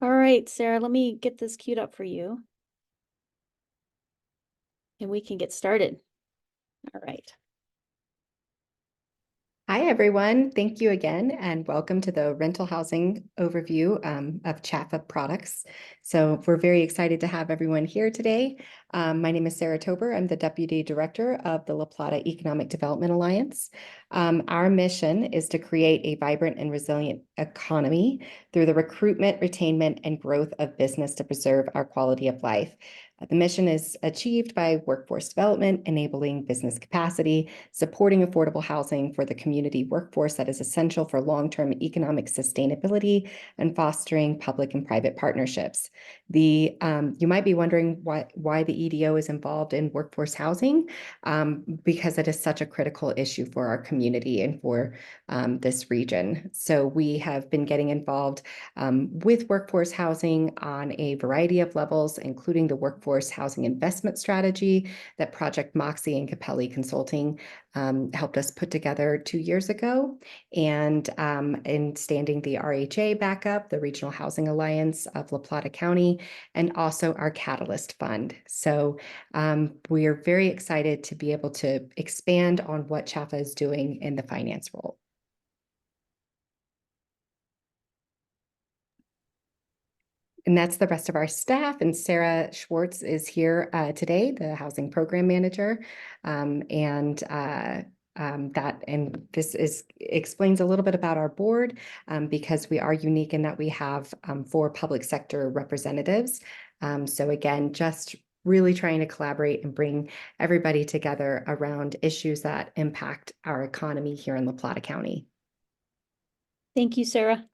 All right, Sarah, let me get this queued up for you. And we can get started. All right. Hi, everyone. Thank you again, and welcome to the rental housing overview of CHFA products. So we're very excited to have everyone here today. My name is Sarah Tober. I'm the Deputy Director of the La Plata Economic Development Alliance. Our mission is to create a vibrant and resilient economy through the recruitment, retainment, and growth of business to preserve our quality of life. The mission is achieved by workforce development, enabling business capacity, supporting affordable housing for the community workforce that is essential for long-term economic sustainability, and fostering public and private partnerships. You might be wondering why the EDO is involved in workforce housing, because it is such a critical issue for our community and for this region. So we have been getting involved with workforce housing on a variety of levels, including the workforce housing investment strategy that Project Moxie and Capelli Consulting helped us put together 2 years ago, and in standing the RHA back up, the Regional Housing Alliance of La Plata County, and also our Catalyst Fund. So we are very excited to be able to expand on what CHFA is doing in the finance role. And that's the rest of our staff. And Sarah Schwartz is here today, the housing program manager. This explains a little bit about our board, because we are unique in that we have 4 public sector representatives. So again, just really trying to collaborate and bring everybody together around issues that impact our economy here in La Plata County. Thank you, Sarah.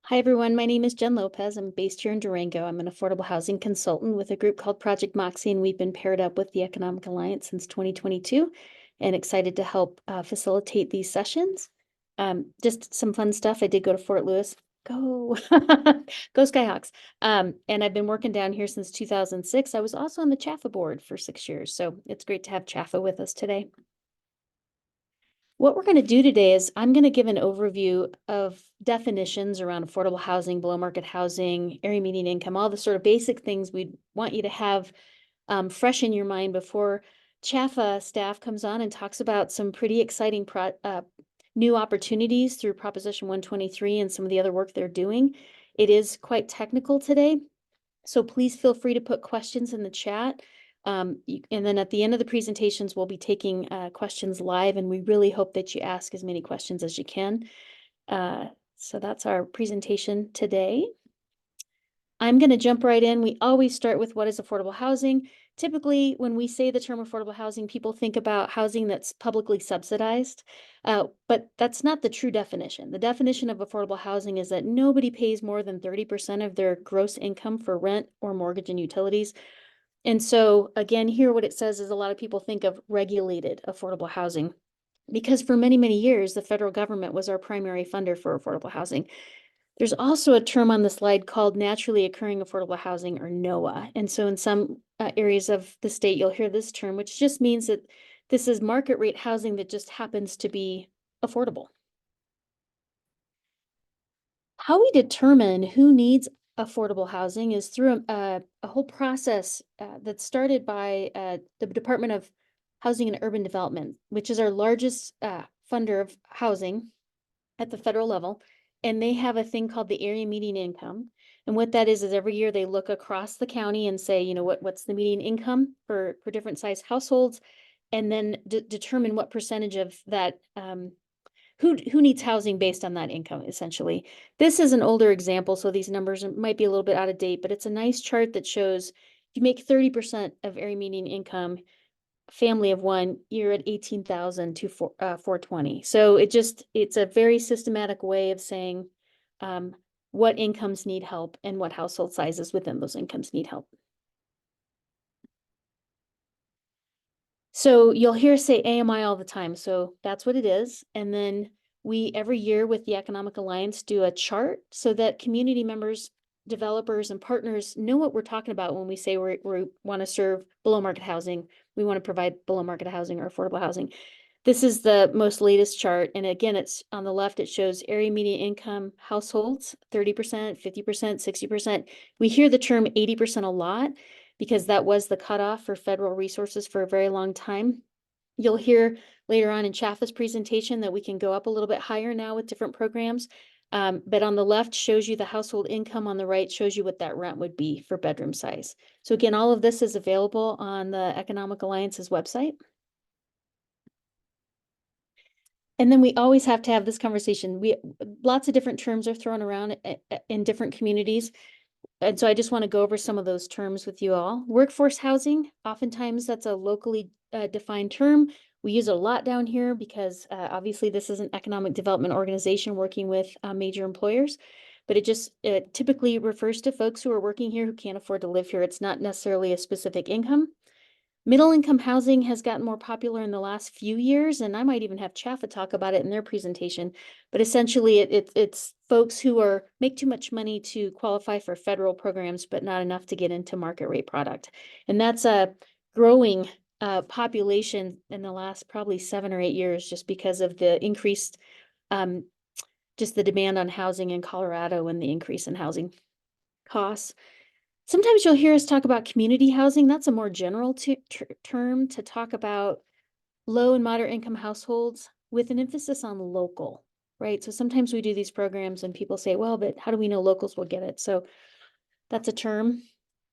Hi, everyone. My name is Jen Lopez. I'm based here in Durango. I'm an affordable housing consultant with a group called Project Moxie, and we've been paired up with the Economic Alliance since 2022 and excited to help facilitate these sessions. Just some fun stuff. I did go to Fort Lewis. Go, go Skyhawks. And I've been working down here since 2006. I was also on the CHFA board for 6 years. So it's great to have CHFA with us today. What we're going to do today is I'm going to give an overview of definitions around affordable housing, below market housing, area median income, all the sort of basic things we'd want you to have fresh in your mind before CHFA staff comes on and talks about some pretty exciting new opportunities through Proposition 123 and some of the other work they're doing. It is quite technical today, so please feel free to put questions in the chat. And then at the end of the presentations, we'll be taking questions live, and we really hope that you ask as many questions as you can. So that's our presentation today. I'm going to jump right in. We always start with what is affordable housing. Typically, when we say the term affordable housing, people think about housing that's publicly subsidized, but that's not the true definition. The definition of affordable housing is that nobody pays more than 30% of their gross income for rent or mortgage and utilities. And so again, here what it says is a lot of people think of regulated affordable housing because for many, many years, the federal government was our primary funder for affordable housing. There's also a term on the slide called naturally occurring affordable housing, or NOAH. And so in some areas of the state, you'll hear this term, which just means that this is market rate housing that just happens to be affordable. How we determine who needs affordable housing is through a whole process that's started by the Department of Housing and Urban Development, which is our largest funder of housing at the federal level. And they have a thing called the area median income. And what that is every year they look across the county and say, you know, what's the median income for different size households, and then determine what percentage of that who needs housing based on that income, essentially. This is an older example, so these numbers might be a little bit out of date, but it's a nice chart that shows if you make 30% of area median income, family of one, you're at 18,000 to 420. So it's a very systematic way of saying what incomes need help and what household sizes within those incomes need help. So you'll hear say AMI all the time. So that's what it is. And then we every year with the Economic Alliance do a chart so that community members, developers, and partners know what we're talking about when we say we want to serve below market housing. We want to provide below market housing or affordable housing. This is the most latest chart. And again, it's on the left, it shows area median income households, 30%, 50%, 60%. We hear the term 80% a lot because that was the cutoff for federal resources for a very long time. You'll hear later on in CHFA's presentation that we can go up a little bit higher now with different programs. But on the left shows you the household income, on the right shows you what that rent would be for bedroom size. So again, all of this is available on the Economic Alliance's website. And then we always have to have this conversation. Lots of different terms are thrown around in different communities. And so I just want to go over some of those terms with you all. Workforce housing, oftentimes that's a locally defined term. We use it a lot down here because obviously this is an economic development organization working with major employers, but it typically refers to folks who are working here who can't afford to live here. It's not necessarily a specific income. Middle income housing has gotten more popular in the last few years, and I might even have CHFA talk about it in their presentation. But essentially, it's folks who make too much money to qualify for federal programs, but not enough to get into market rate product. And that's a growing population in the last probably 7 or 8 years, just because of the increased, just the demand on housing in Colorado and the increase in housing costs. Sometimes you'll hear us talk about community housing. That's a more general term to talk about low and moderate income households with an emphasis on local, right? So sometimes we do these programs and people say, well, but how do we know locals will get it? So that's a term.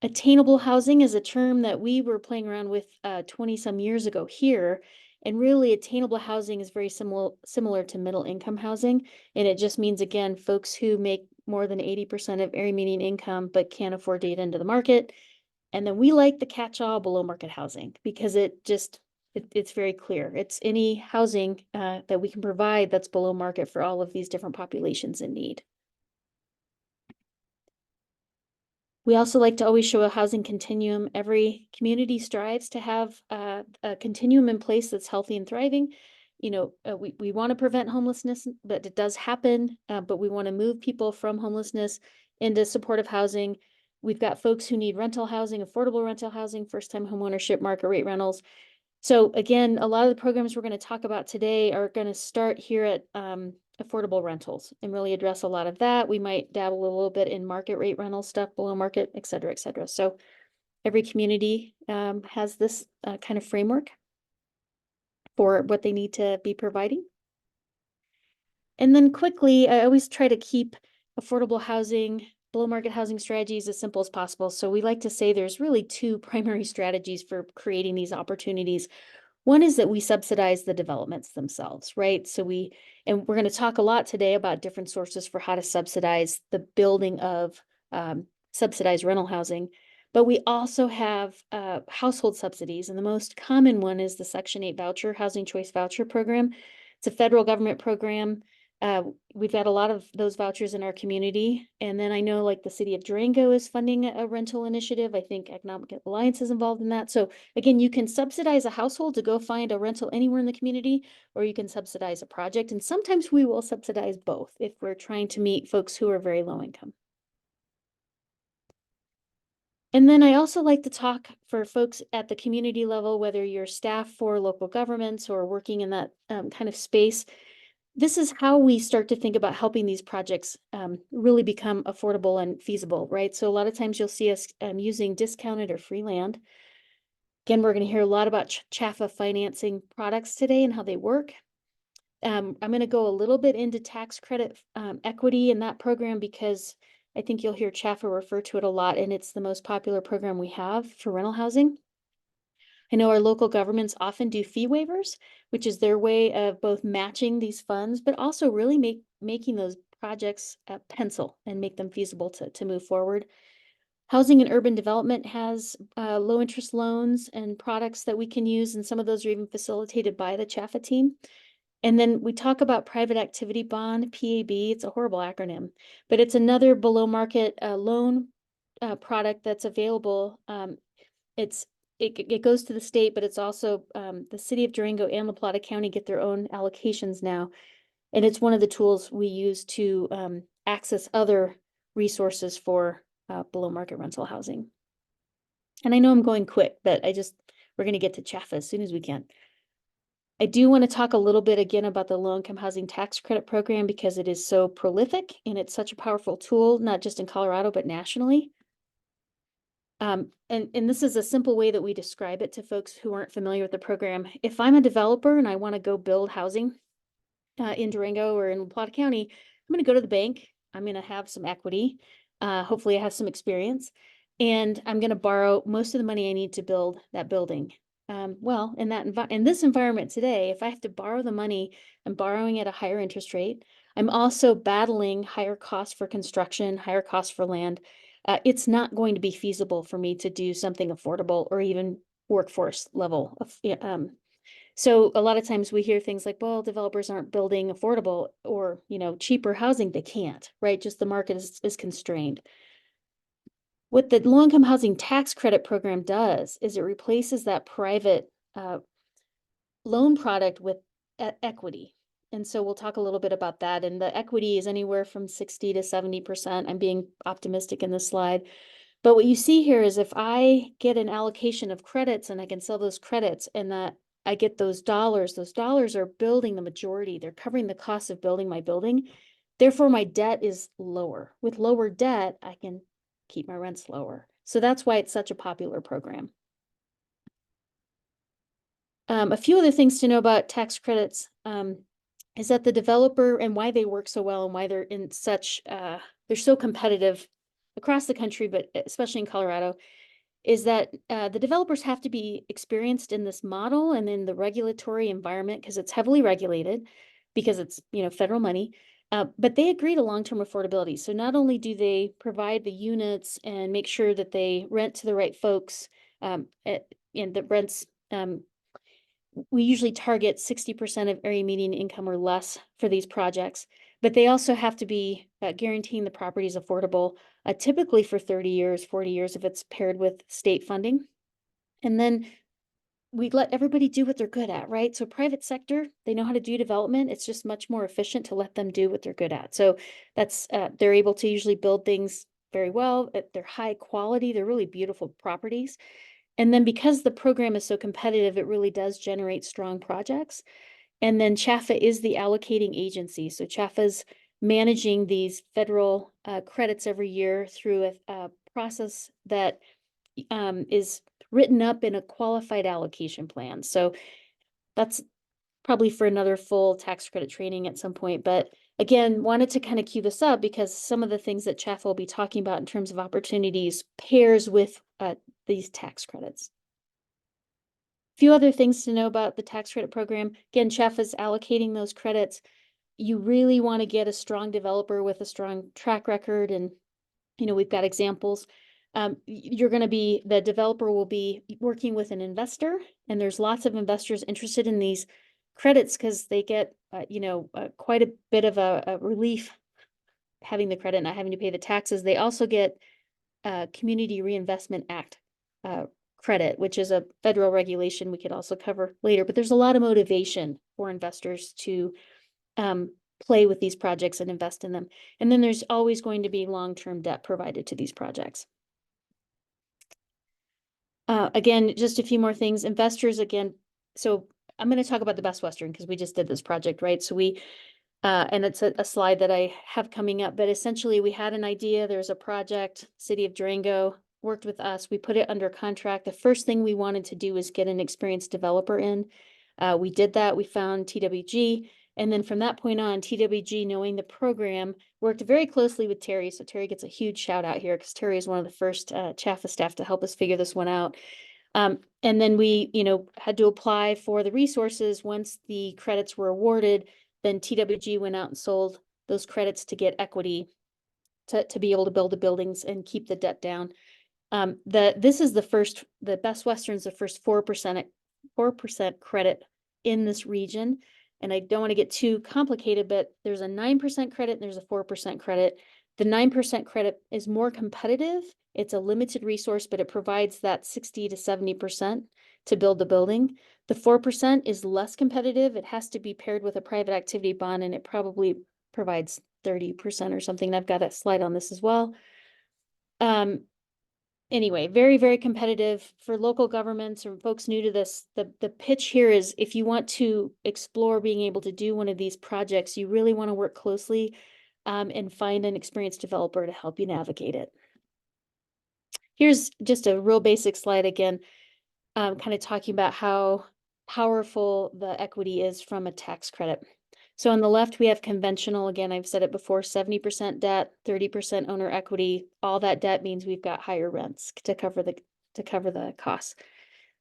Attainable housing is a term that we were playing around with 20 some years ago here. And really, attainable housing is very similar to middle income housing. And it just means, again, folks who make more than 80% of area median income but can't afford to get into the market. And then we like the catch-all below market housing because it's very clear. It's any housing that we can provide that's below market for all of these different populations in need. We also like to always show a housing continuum. Every community strives to have a continuum in place that's healthy and thriving. We want to prevent homelessness, but it does happen. But we want to move people from homelessness into supportive housing. We've got folks who need rental housing, affordable rental housing, first-time homeownership, market rate rentals. So again, a lot of the programs we're going to talk about today are going to start here at affordable rentals and really address a lot of that. We might dabble a little bit in market rate rental stuff, below market, et cetera, et cetera. So every community has this kind of framework for what they need to be providing. And then quickly, I always try to keep affordable housing, below market housing strategies as simple as possible. So we like to say there's really 2 primary strategies for creating these opportunities. One is that we subsidize the developments themselves, right? And we're going to talk a lot today about different sources for how to subsidize the building of subsidized rental housing. But we also have household subsidies, and the most common one is the Section 8 voucher, Housing Choice Voucher Program. It's a federal government program. We've got a lot of those vouchers in our community. And then I know like the city of Durango is funding a rental initiative. I think Economic Alliance is involved in that. So again, you can subsidize a household to go find a rental anywhere in the community, or you can subsidize a project. And sometimes we will subsidize both if we're trying to meet folks who are very low income. And then I also like to talk for folks at the community level, whether you're staff for local governments or working in that kind of space. This is how we start to think about helping these projects really become affordable and feasible, right? So a lot of times you'll see us using discounted or free land. Again, we're going to hear a lot about CHFA financing products today and how they work. I'm going to go a little bit into tax credit equity in that program because I think you'll hear CHFA refer to it a lot, and it's the most popular program we have for rental housing. I know our local governments often do fee waivers, which is their way of both matching these funds, but also really making those projects pencil and make them feasible to move forward. Housing and Urban Development has low interest loans and products that we can use, and some of those are even facilitated by the CHFA team. And then we talk about Private Activity Bond, PAB. It's a horrible acronym, but it's another below market loan product that's available. It goes to the state, but it's also the city of Durango and La Plata County get their own allocations now. And it's one of the tools we use to access other resources for below market rental housing. And I know I'm going quick, but we're going to get to CHFA as soon as we can. I do want to talk a little bit again about the low-income housing tax credit program because it is so prolific and it's such a powerful tool, not just in Colorado, but nationally. And this is a simple way that we describe it to folks who aren't familiar with the program. If I'm a developer and I want to go build housing in Durango or in La Plata County, I'm going to go to the bank. I'm going to have some equity. Hopefully I have some experience, and I'm going to borrow most of the money I need to build that building. Well, in this environment today, if I have to borrow the money, I'm borrowing at a higher interest rate. I'm also battling higher costs for construction, higher costs for land. It's not going to be feasible for me to do something affordable or even workforce level of, so a lot of times we hear things like, well, developers aren't building affordable or, cheaper housing. They can't, right? Just the market is constrained. What the low-income housing tax credit program does is it replaces that private loan product with equity. And so we'll talk a little bit about that. And the equity is anywhere from 60 to 70%. I'm being optimistic in this slide. But what you see here is if I get an allocation of credits and I can sell those credits and that I get those dollars are building the majority. They're covering the cost of building my building. Therefore, my debt is lower. With lower debt, I can keep my rents lower. So that's why it's such a popular program. A few other things to know about tax credits is that the developer and why they work so well and why they're in such, they're so competitive across the country, but especially in Colorado, is that the developers have to be experienced in this model and in the regulatory environment because it's heavily regulated because it's, federal money. But they agree to long-term affordability. So not only do they provide the units and make sure that they rent to the right folks, and the rents, we usually target 60% of area median income or less for these projects, but they also have to be guaranteeing the property is affordable, typically for 30 years, 40 years if it's paired with state funding. And then we let everybody do what they're good at, right? So private sector, they know how to do development. It's just much more efficient to let them do what they're good at. So that's, they're able to usually build things very well. They're high quality. They're really beautiful properties. And then because the program is so competitive, it really does generate strong projects. And then CHFA is the allocating agency. So CHFA's managing these federal credits every year through a process that is written up in a qualified allocation plan. So that's probably for another full tax credit training at some point. But again, wanted to kind of cue this up because some of the things that CHFA will be talking about in terms of opportunities pairs with these tax credits. A few other things to know about the tax credit program. Again, CHFA is allocating those credits. You really want to get a strong developer with a strong track record. And, we've got examples. The developer will be working with an investor, and there's lots of investors interested in these credits because they get, quite a bit of a relief having the credit, not having to pay the taxes. They also get Community Reinvestment Act credit, which is a federal regulation we could also cover later. But there's a lot of motivation for investors to play with these projects and invest in them. And then there's always going to be long-term debt provided to these projects. Again, just a few more things. Investors, again, so I'm going to talk about the Best Western because we just did this project, right? So and it's a slide that I have coming up, but essentially we had an idea. There's a project, City of Durango worked with us. We put it under contract. The first thing we wanted to do was get an experienced developer in. We did that. We found TWG. And then from that point on, TWG, knowing the program, worked very closely with Terry. So Terry gets a huge shout out here because Terry is one of the first CHFA staff to help us figure this one out. And then we, had to apply for the resources. Once the credits were awarded, then TWG went out and sold those credits to get equity to be able to build the buildings and keep the debt down. This is the Best Western's the first 4% credit in this region. And I don't want to get too complicated, but there's a 9% credit and there's a 4% credit. The 9% credit is more competitive. It's a limited resource, but it provides that 60 to 70% to build the building. The 4% is less competitive. It has to be paired with a private activity bond, and it probably provides 30% or something. And I've got a slide on this as well. anyway, very, very competitive for local governments or folks new to this. The pitch here is if you want to explore being able to do one of these projects, you really want to work closely and find an experienced developer to help you navigate it. Here's just a real basic slide again, kind of talking about how powerful the equity is from a tax credit. So on the left, we have conventional. Again, I've said it before, 70% debt, 30% owner equity. All that debt means we've got higher rents to cover the costs.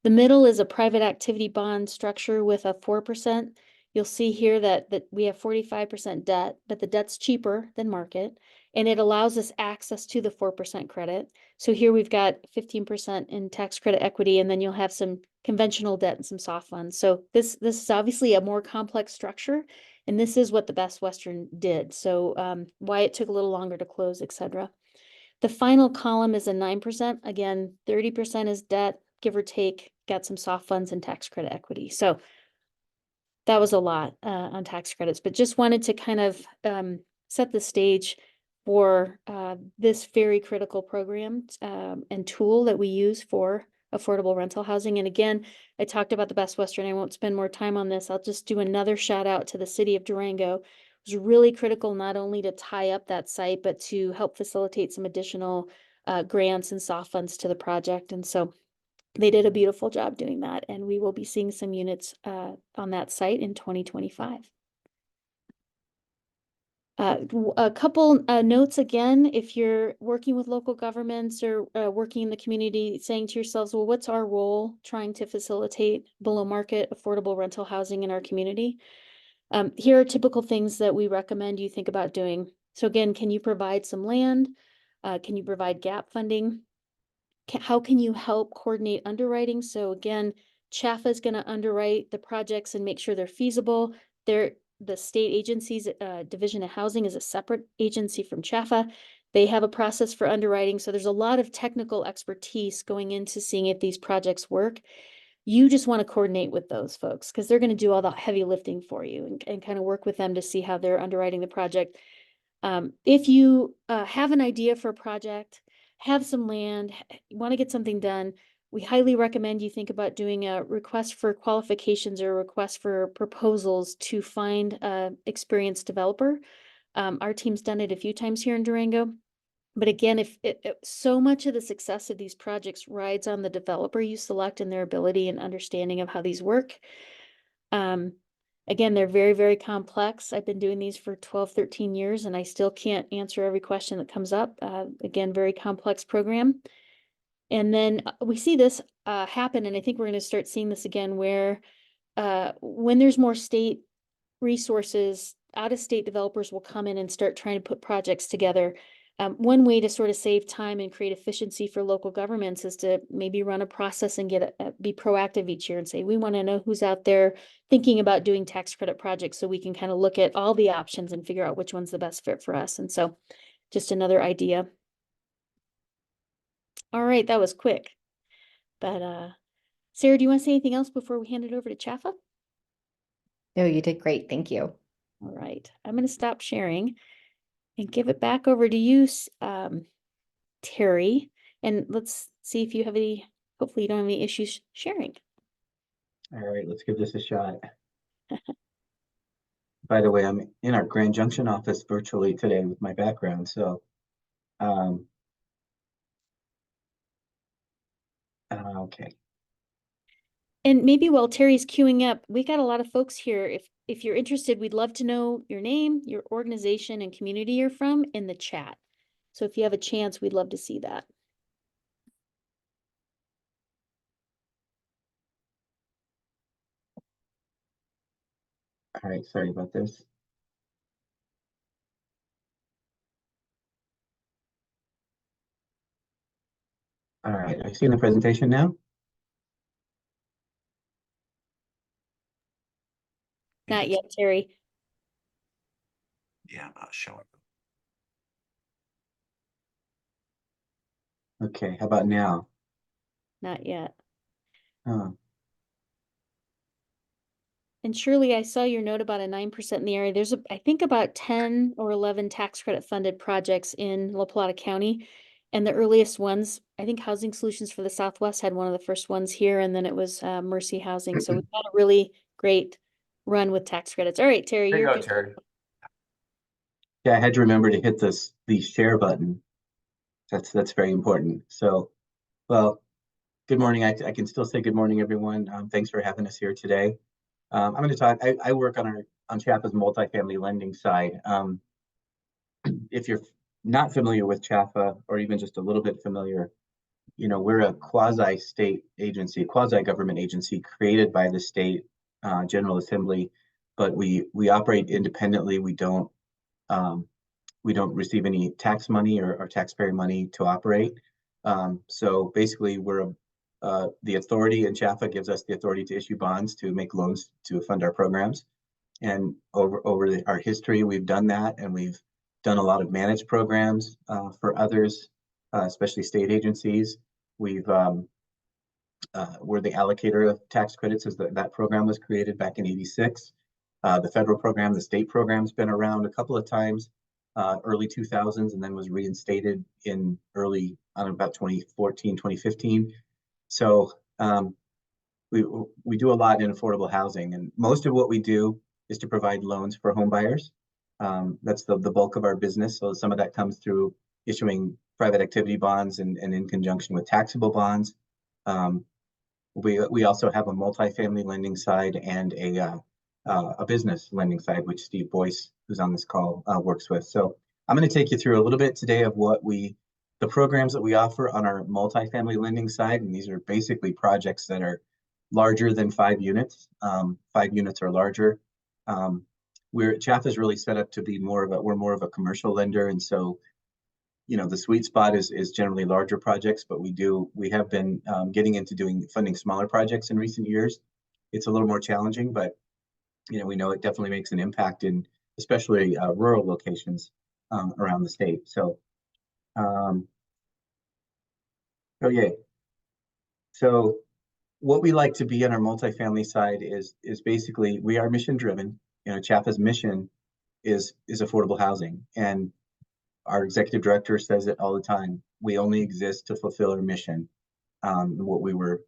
The middle is a private activity bond structure with a 4%. You'll see here that we have 45% debt, but the debt's cheaper than market, and it allows us access to the 4% credit. So here we've got 15% in tax credit equity, and then you'll have some conventional debt and some soft funds. So this is obviously a more complex structure, and this is what the Best Western did. So why it took a little longer to close, et cetera. The final column is a 9%. Again, 30% is debt, give or take, got some soft funds and tax credit equity. So that was a lot on tax credits, but just wanted to kind of set the stage for this very critical program and tool that we use for affordable rental housing. And again, I talked about the Best Western. I won't spend more time on this. I'll just do another shout out to the city of Durango. It was really critical not only to tie up that site, but to help facilitate some additional grants and soft funds to the project. And so they did a beautiful job doing that, and we will be seeing some units on that site in 2025. A couple notes again, if you're working with local governments or working in the community, saying to yourselves, well, what's our role trying to facilitate below market affordable rental housing in our community? Here are typical things that we recommend you think about doing. So again, can you provide some land? Can you provide gap funding? How can you help coordinate underwriting? So again, CHFA is going to underwrite the projects and make sure they're feasible. The state agency's Division of Housing is a separate agency from CHFA. They have a process for underwriting. So there's a lot of technical expertise going into seeing if these projects work. You just want to coordinate with those folks because they're going to do all the heavy lifting for you and kind of work with them to see how they're underwriting the project. If you have an idea for a project, have some land, want to get something done, we highly recommend you think about doing a request for qualifications or a request for proposals to find an experienced developer. Our team's done it a few times here in Durango. But again, if so much of the success of these projects rides on the developer you select and their ability and understanding of how these work. Again, they're very, very complex. I've been doing these for 12, 13 years, and I still can't answer every question that comes up. Again, very complex program. And then we see this happen, and I think we're going to start seeing this again where when there's more state resources, out-of-state developers will come in and start trying to put projects together. One way to sort of save time and create efficiency for local governments is to maybe run a process and be proactive each year and say, we want to know who's out there thinking about doing tax credit projects so we can kind of look at all the options and figure out which one's the best fit for us. And so just another idea. All right, that was quick. But Sarah, do you want to say anything else before we hand it over to CHFA? No, you did great. Thank you. All right, I'm going to stop sharing and give it back over to you, Terry. And let's see if you have any, hopefully you don't have any issues sharing. All right, let's give this a shot. By the way, I'm in our Grand Junction office virtually today with my background, so okay. And maybe while Terry's queuing up, we got a lot of folks here. If you're interested, we'd love to know your name, your organization, and community you're from in the chat. So if you have a chance, we'd love to see that. All right, sorry about this. All right, are you seeing the presentation now? Not yet, Terry. Yeah, I'll show it. Okay, how about now? Not yet. Oh, And Shirley, I saw your note about a 9% in the area. There's I think about 10 or 11 tax credit funded projects in La Plata County. And the earliest ones, I think Housing Solutions for the Southwest had one of the first ones here, and then it was Mercy Housing. So we've had a really great run with tax credits. All right, Terry, There you you're go, good. Terry. Yeah, I had to remember to hit the share button. That's very important. So, well, good morning. I can still say good morning, everyone. Thanks for having us here today. I'm going to talk. I work on CHFA's multifamily lending side. If you're not familiar with CHFA, or even just a little bit familiar, we're a quasi-state agency, quasi-government agency created by the state General Assembly, but we operate independently. Um, we don't receive any tax money or taxpayer money to operate. So basically, the authority, and CHFA gives us the authority to issue bonds to make loans to fund our programs. And over our history, we've done that, and we've done a lot of managed programs for others, especially state agencies. We're the allocator of tax credits, as that program was created back in '86. The federal program, the state program's been around a couple of times, early 2000s, and then was reinstated in about 2014, 2015. So we do a lot in affordable housing, and most of what we do is to provide loans for home buyers. That's the bulk of our business. So some of that comes through issuing private activity bonds and in conjunction with taxable bonds. We also have a multifamily lending side and a business lending side, which Steve Boyce, who's on this call, works with. So I'm going to take you through a little bit today of the programs that we offer on our multifamily lending side, and these are basically projects that are larger than 5 units. 5 units or larger. CHFA is really set up to be we're more of a commercial lender, and so the sweet spot is generally larger projects, but we have been getting into funding smaller projects in recent years. It's a little more challenging, but we know it definitely makes an impact in especially rural locations around the state. So, yay. So what we like to be on our multifamily side is basically we are mission driven. CHFA's mission is affordable housing, and our executive director says it all the time. We only exist to fulfill our mission, what we were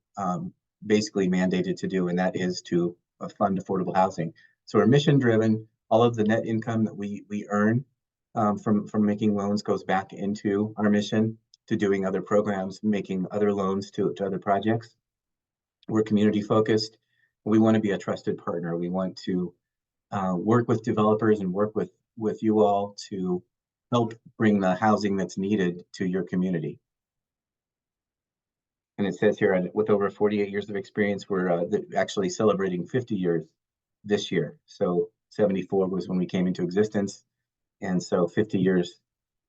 basically mandated to do, and that is to fund affordable housing. So we're mission driven. All of the net income that we earn from making loans goes back into our mission, to doing other programs, making other loans to other projects. We're community focused. We want to be a trusted partner. We want to work with developers and work with you all to help bring the housing that's needed to your community. And it says here, with over 48 years of experience, we're actually celebrating 50 years this year. So 74 was when we came into existence, and so 50 years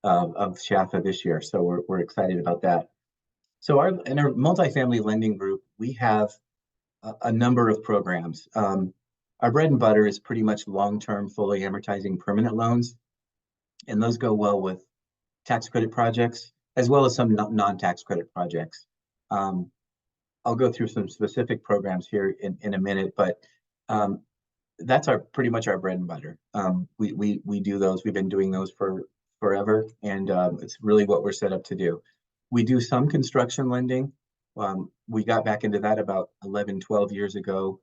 of CHFA this year. So we're excited about that. So in our multifamily lending group, we have a number of programs. Our bread and butter is pretty much long-term, fully amortizing permanent loans, and those go well with tax credit projects, as well as some non-tax credit projects. I'll go through some specific programs here in a minute, but that's pretty much our bread and butter. We do those. We've been doing those for forever, and it's really what we're set up to do. We do some construction lending. We got back into that about 11, 12 years ago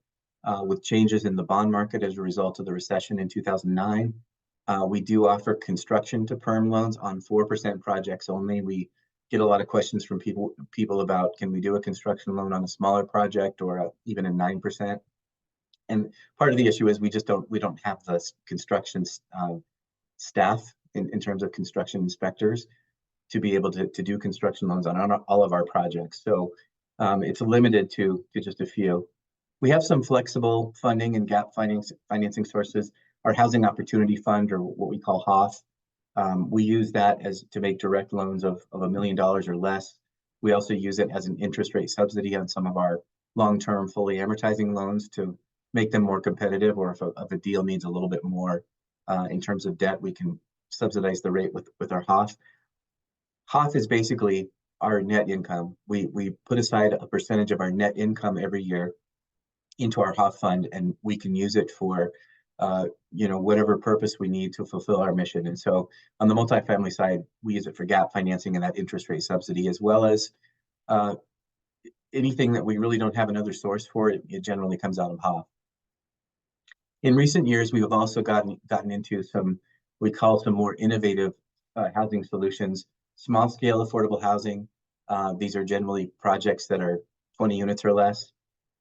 with changes in the bond market as a result of the recession in 2009. We do offer construction to perm loans on 4% projects only. We get a lot of questions from people about, can we do a construction loan on a smaller project or even a 9%? And part of the issue is we don't have the construction staff in terms of construction inspectors to be able to do construction loans on all of our projects. So it's limited to just a few. We have some flexible funding and gap financing sources. Our Housing Opportunity Fund, or what we call HOF, we use that to make direct loans of $1 million or less. We also use it as an interest rate subsidy on some of our long-term fully amortizing loans to make them more competitive, or if a deal needs a little bit more in terms of debt, we can subsidize the rate with our HOF. HOF is basically our net income. We put aside a percentage of our net income every year into our HOF fund, and we can use it for whatever purpose we need to fulfill our mission. And so on the multifamily side, we use it for gap financing and that interest rate subsidy, as well as anything that we really don't have another source for. It generally comes out of HOF. In recent years, we have also gotten into some, we call some more innovative housing solutions, small scale affordable housing. These are generally projects that are 20 units or less,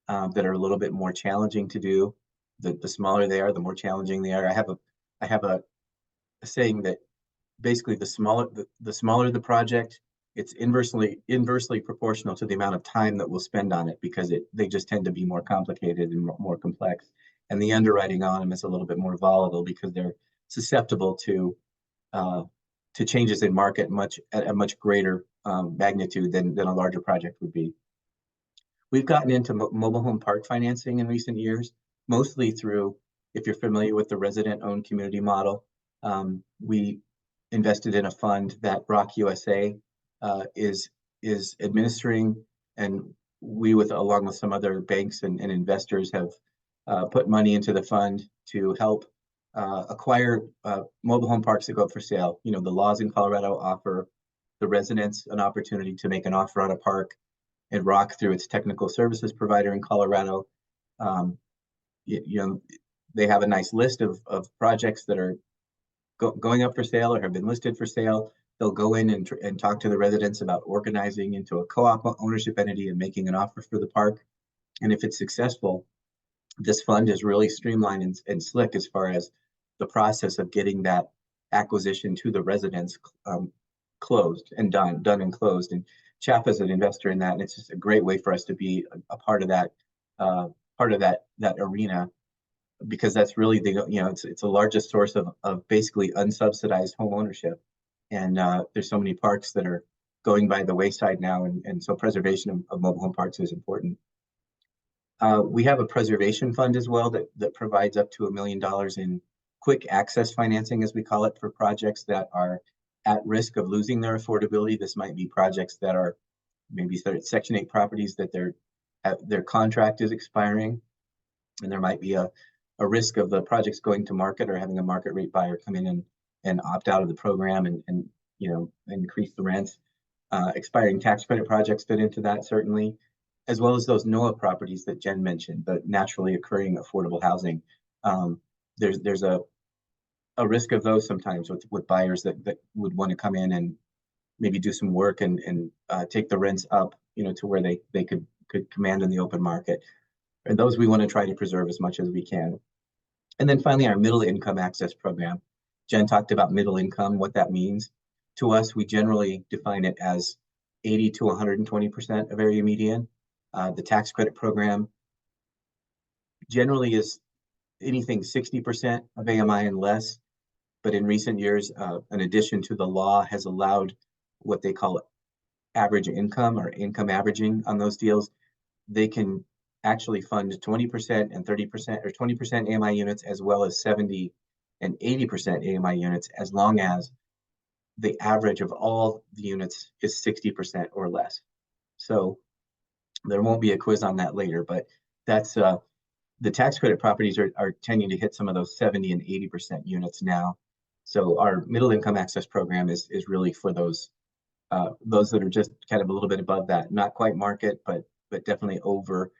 that are a little bit more challenging to do. The smaller they are, the more challenging they are. I have a saying that basically the smaller the project, it's inversely proportional to the amount of time that we'll spend on it, because they just tend to be more complicated and more complex. And the underwriting on them is a little bit more volatile because they're susceptible to changes in market at a much greater magnitude than a larger project would be. We've gotten into mobile home park financing in recent years, mostly through, if you're familiar with the resident-owned community model, we invested in a fund that Rock USA is administering, and we, along with some other banks and investors, have put money into the fund to help acquire mobile home parks that go up for sale. The laws in Colorado offer the residents an opportunity to make an offer on a park, and Rock, through its technical services provider in Colorado, they have a nice list of projects that are going up for sale or have been listed for sale. They'll go in and talk to the residents about organizing into a co-op ownership entity and making an offer for the park. And if it's successful, this fund is really streamlined and slick as far as the process of getting that acquisition to the residents closed and done and closed. And CHFA is an investor in that, and it's just a great way for us to be a part of that arena, because that's really it's the largest source of basically unsubsidized home ownership. And there's so many parks that are going by the wayside now, and so preservation of mobile home parks is important. We have a preservation fund as well that provides up to $1 million in quick access financing, as we call it, for projects that are at risk of losing their affordability. This might be projects that are maybe Section 8 properties that their contract is expiring, and there might be a risk of the projects going to market or having a market rate buyer come in and opt out of the program and increase the rents. Expiring tax credit projects fit into that, certainly, as well as those NOAA properties that Jen mentioned, the naturally occurring affordable housing. There's a risk of those sometimes with buyers that would want to come in and maybe do some work and take the rents up, to where they could command in the open market. And those we want to try to preserve as much as we can. And then finally, our middle income access program. Jen talked about middle income, what that means. To us, we generally define it as 80 to 120% of area median. The tax credit program generally is anything 60% of AMI and less. But in recent years, an addition to the law has allowed what they call average income or income averaging on those deals. They can actually fund 20% and 30% or 20% AMI units, as well as 70 and 80% AMI units, as long as the average of all the units is 60% or less. So there won't be a quiz on that later, but that's the tax credit properties are tending to hit some of those 70 and 80% units now. So our middle income access program is really for those that are just kind of a little bit above that, not quite market, but definitely over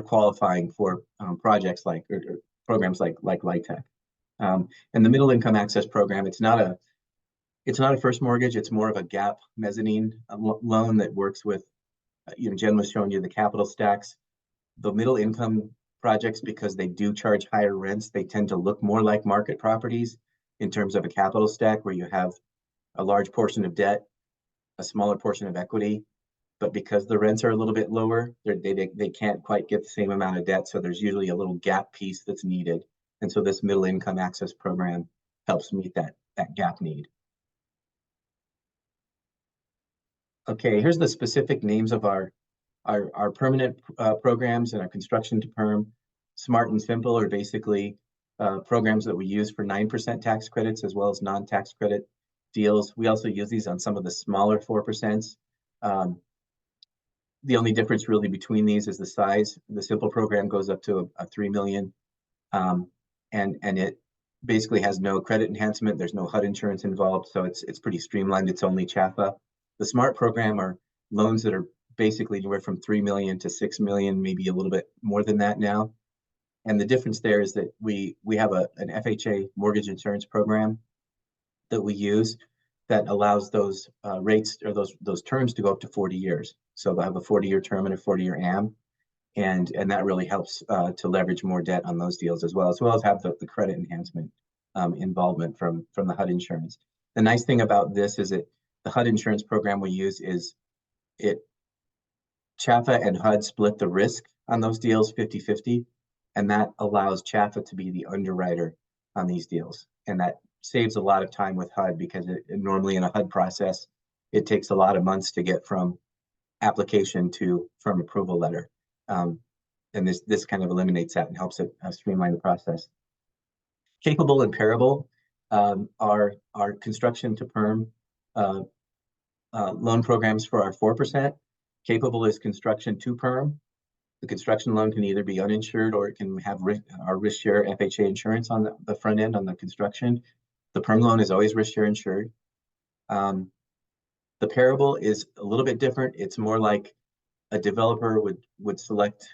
qualifying for projects or programs like LIHTC. And the middle income access program, it's not a first mortgage. It's more of a gap mezzanine loan that works with, Jen was showing you the capital stacks. The middle income projects, because they do charge higher rents, they tend to look more like market properties in terms of a capital stack, where you have a large portion of debt, a smaller portion of equity. But because the rents are a little bit lower, they can't quite get the same amount of debt. So there's usually a little gap piece that's needed. And so this middle income access program helps meet that gap need. Okay, here's the specific names of our permanent programs and our construction to perm. Smart and Simple are basically programs that we use for 9% tax credits, as well as non-tax credit deals. We also use these on some of the smaller 4%. The only difference really between these is the size. The Simple program goes up to a 3 million. and it basically has no credit enhancement. There's no HUD insurance involved, so it's pretty streamlined. It's only CHFA. The SMART program are loans that are basically anywhere from 3 million to 6 million, maybe a little bit more than that now. And the difference there is that we have an FHA mortgage insurance program that we use that allows those rates or those terms to go up to 40 years. So they'll have a 40-year term and a 40-year AM. And that really helps to leverage more debt on those deals as well as have the credit enhancement involvement from the HUD insurance. The nice thing about this is that the HUD insurance program we use is CHFA and HUD split the risk on those deals 50-50, and that allows CHFA to be the underwriter on these deals. And that saves a lot of time with HUD because normally in a HUD process, it takes a lot of months to get from application to firm approval letter. And this kind of eliminates that and helps it streamline the process. Capable and Parable are construction to perm loan programs for our 4%. Capable is construction to perm. The construction loan can either be uninsured or it can have our risk share FHA insurance on the front end on the construction. The perm loan is always risk share insured. The Parable is a little bit different. It's more like a developer would select,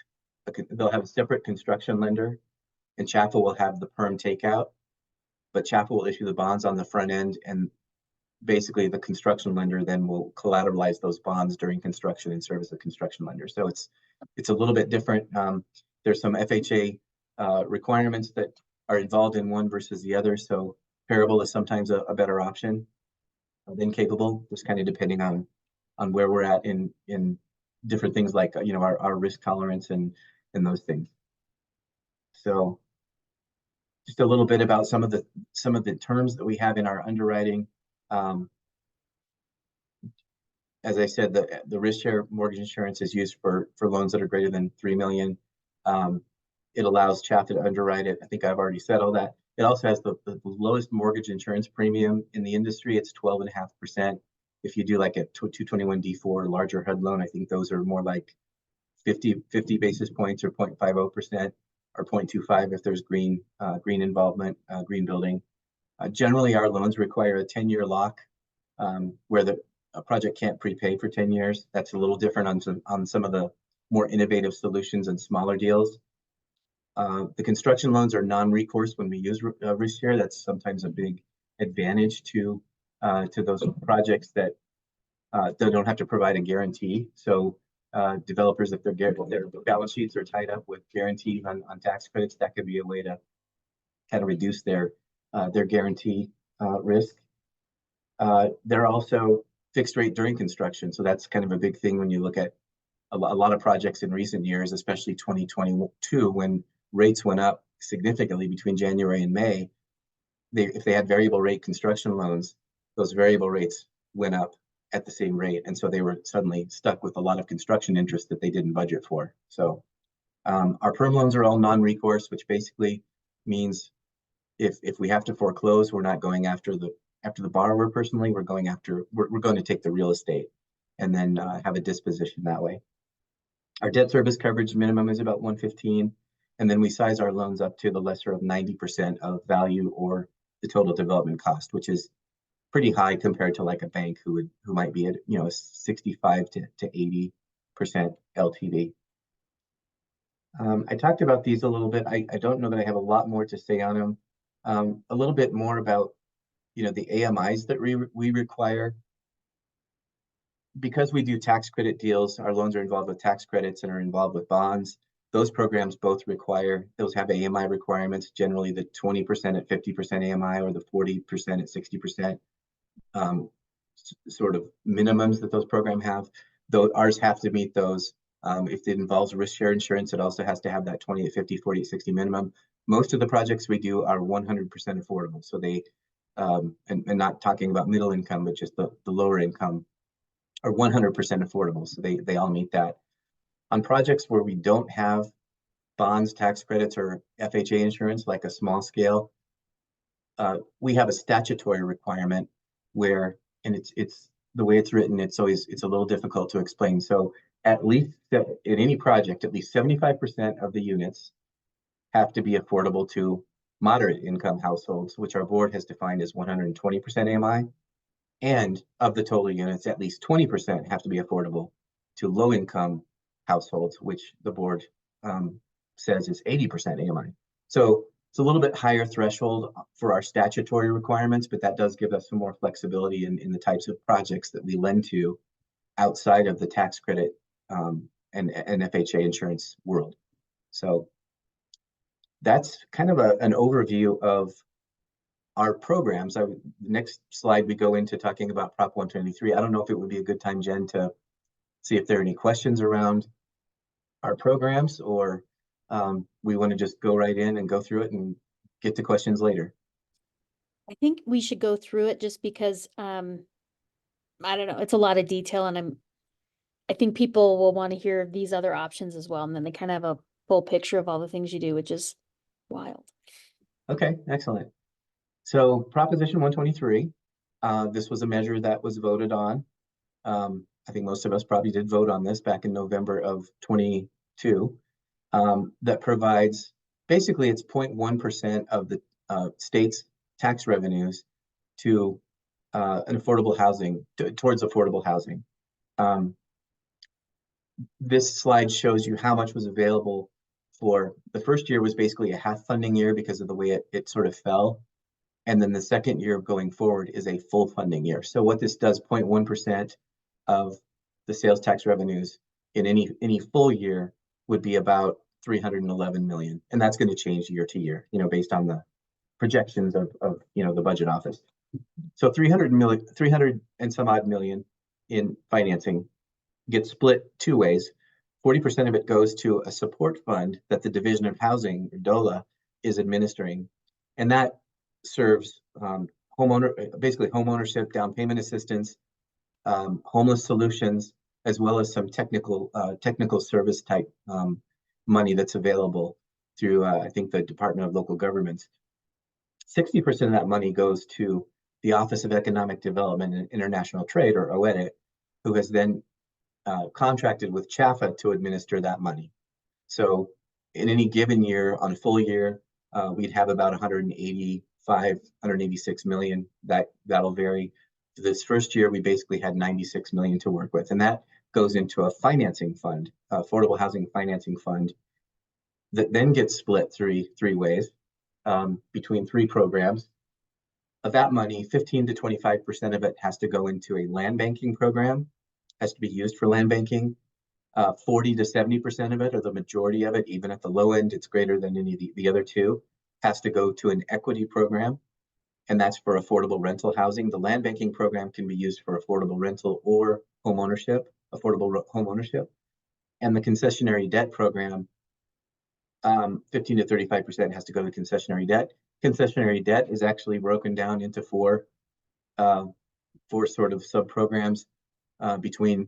they'll have a separate construction lender, and CHFA will have the perm takeout, but CHFA will issue the bonds on the front end, and basically the construction lender then will collateralize those bonds during construction and serve as a construction lender. So it's a little bit different. There's some FHA requirements that are involved in one versus the other. So Parable is sometimes a better option than Capable, just kind of depending on where we're at in different things like our risk tolerance and those things. So just a little bit about some of the terms that we have in our underwriting. As I said, the risk share mortgage insurance is used for loans that are greater than 3 million. It allows CHFA to underwrite it. I think I've already said all that. It also has the lowest mortgage insurance premium in the industry. It's 12.5%. If you do like a 221D4 larger HUD loan, I think those are more like 50 basis points or 0.50% or 0.25 if there's green involvement, green building. Generally, our loans require a 10-year lock where a project can't prepay for 10 years. That's a little different on some of the more innovative solutions and smaller deals. The construction loans are non-recourse when we use risk share. That's sometimes a big advantage to those projects that they don't have to provide a guarantee. So developers, if their balance sheets are tied up with guarantees on tax credits, that could be a way to kind of reduce their guarantee risk. They're also fixed rate during construction. So that's kind of a big thing when you look at a lot of projects in recent years, especially 2022, when rates went up significantly between January and May. If they had variable rate construction loans, those variable rates went up at the same rate. And so they were suddenly stuck with a lot of construction interest that they didn't budget for. So our perm loans are all non-recourse, which basically means if we have to foreclose, we're not going after the borrower personally. We're going to take the real estate and then have a disposition that way. Our debt service coverage minimum is about 115, and then we size our loans up to the lesser of 90% of value or the total development cost, which is pretty high compared to like a bank who might be at 65 to 80% LTV. I talked about these a little bit. I don't know that I have a lot more to say on them. A little bit more about the AMIs that we require. Because we do tax credit deals, our loans are involved with tax credits and are involved with bonds. Those programs both have AMI requirements, generally the 20% at 50% AMI or the 40% at 60% sort of minimums that those programs have. Though ours have to meet those. If it involves risk share insurance, it also has to have that 20 at 50, 40 at 60 minimum. Most of the projects we do are 100% affordable. So they, and not talking about middle income, but just the lower income, are 100% affordable. So they all meet that. On projects where we don't have bonds, tax credits, or FHA insurance, like a small scale, we have a statutory requirement where, and it's the way it's written, it's a little difficult to explain. So at least in any project, at least 75% of the units have to be affordable to moderate income households, which our board has defined as 120% AMI. And of the total units, at least 20% have to be affordable to low income households, which the board says is 80% AMI. So it's a little bit higher threshold for our statutory requirements, but that does give us some more flexibility in the types of projects that we lend to outside of the tax credit and FHA insurance world. So that's kind of an overview of our programs. The next slide, we go into talking about Prop 123. I don't know if it would be a good time, Jen, to see if there are any questions around our programs, or we want to just go right in and go through it and get to questions later. I think we should go through it just because, I don't know, it's a lot of detail, and I think people will want to hear these other options as well. And then they kind of have a full picture of all the things you do, which is wild. Okay, excellent. So Proposition 123, this was a measure that was voted on. I think most of us probably did vote on this back in November of 22, that provides, basically it's 0.1% of the state's tax revenues to an affordable housing, towards affordable housing. This slide shows you how much was available for, the first year was basically a half funding year because of the way it sort of fell. And then the second year going forward is a full funding year. So what this does, 0.1% of the sales tax revenues in any full year would be about 311 million. And that's going to change year to year, based on the projections of the budget office. So 300 and some odd million in financing gets split two ways. 40% of it goes to a support fund that the Division of Housing, or DOLA, is administering. And that serves basically homeownership, down payment assistance, homeless solutions, as well as some technical service type money that's available through, I think, the Department of Local Governments. 60% of that money goes to the Office of Economic Development and International Trade, or OEDIT, who has then contracted with CHFA to administer that money. So in any given year, on a full year, we'd have about 186 million. That'll vary. This first year, we basically had 96 million to work with, and that goes into a financing fund, affordable housing financing fund, that then gets split three ways between three programs. Of that money, 15 to 25% of it has to go into a land banking program, has to be used for land banking. 40 to 70% of it, or the majority of it, even at the low end, it's greater than any of the other two, has to go to an equity program, and that's for affordable rental housing. The land banking program can be used for affordable rental or home ownership, affordable home ownership. And the concessionary debt program, 15 to 35% has to go to concessionary debt. Concessionary debt is actually broken down into four sort of sub-programs between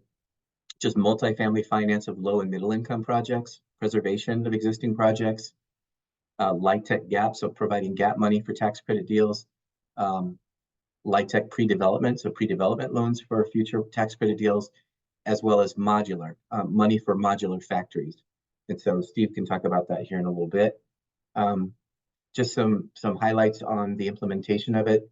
just multifamily finance of low and middle income projects, preservation of existing projects, LIHTC gap, so providing gap money for tax credit deals, LIHTC pre-development, so pre-development loans for future tax credit deals, as well as modular, money for modular factories. And so Steve can talk about that here in a little bit. Just some highlights on the implementation of it.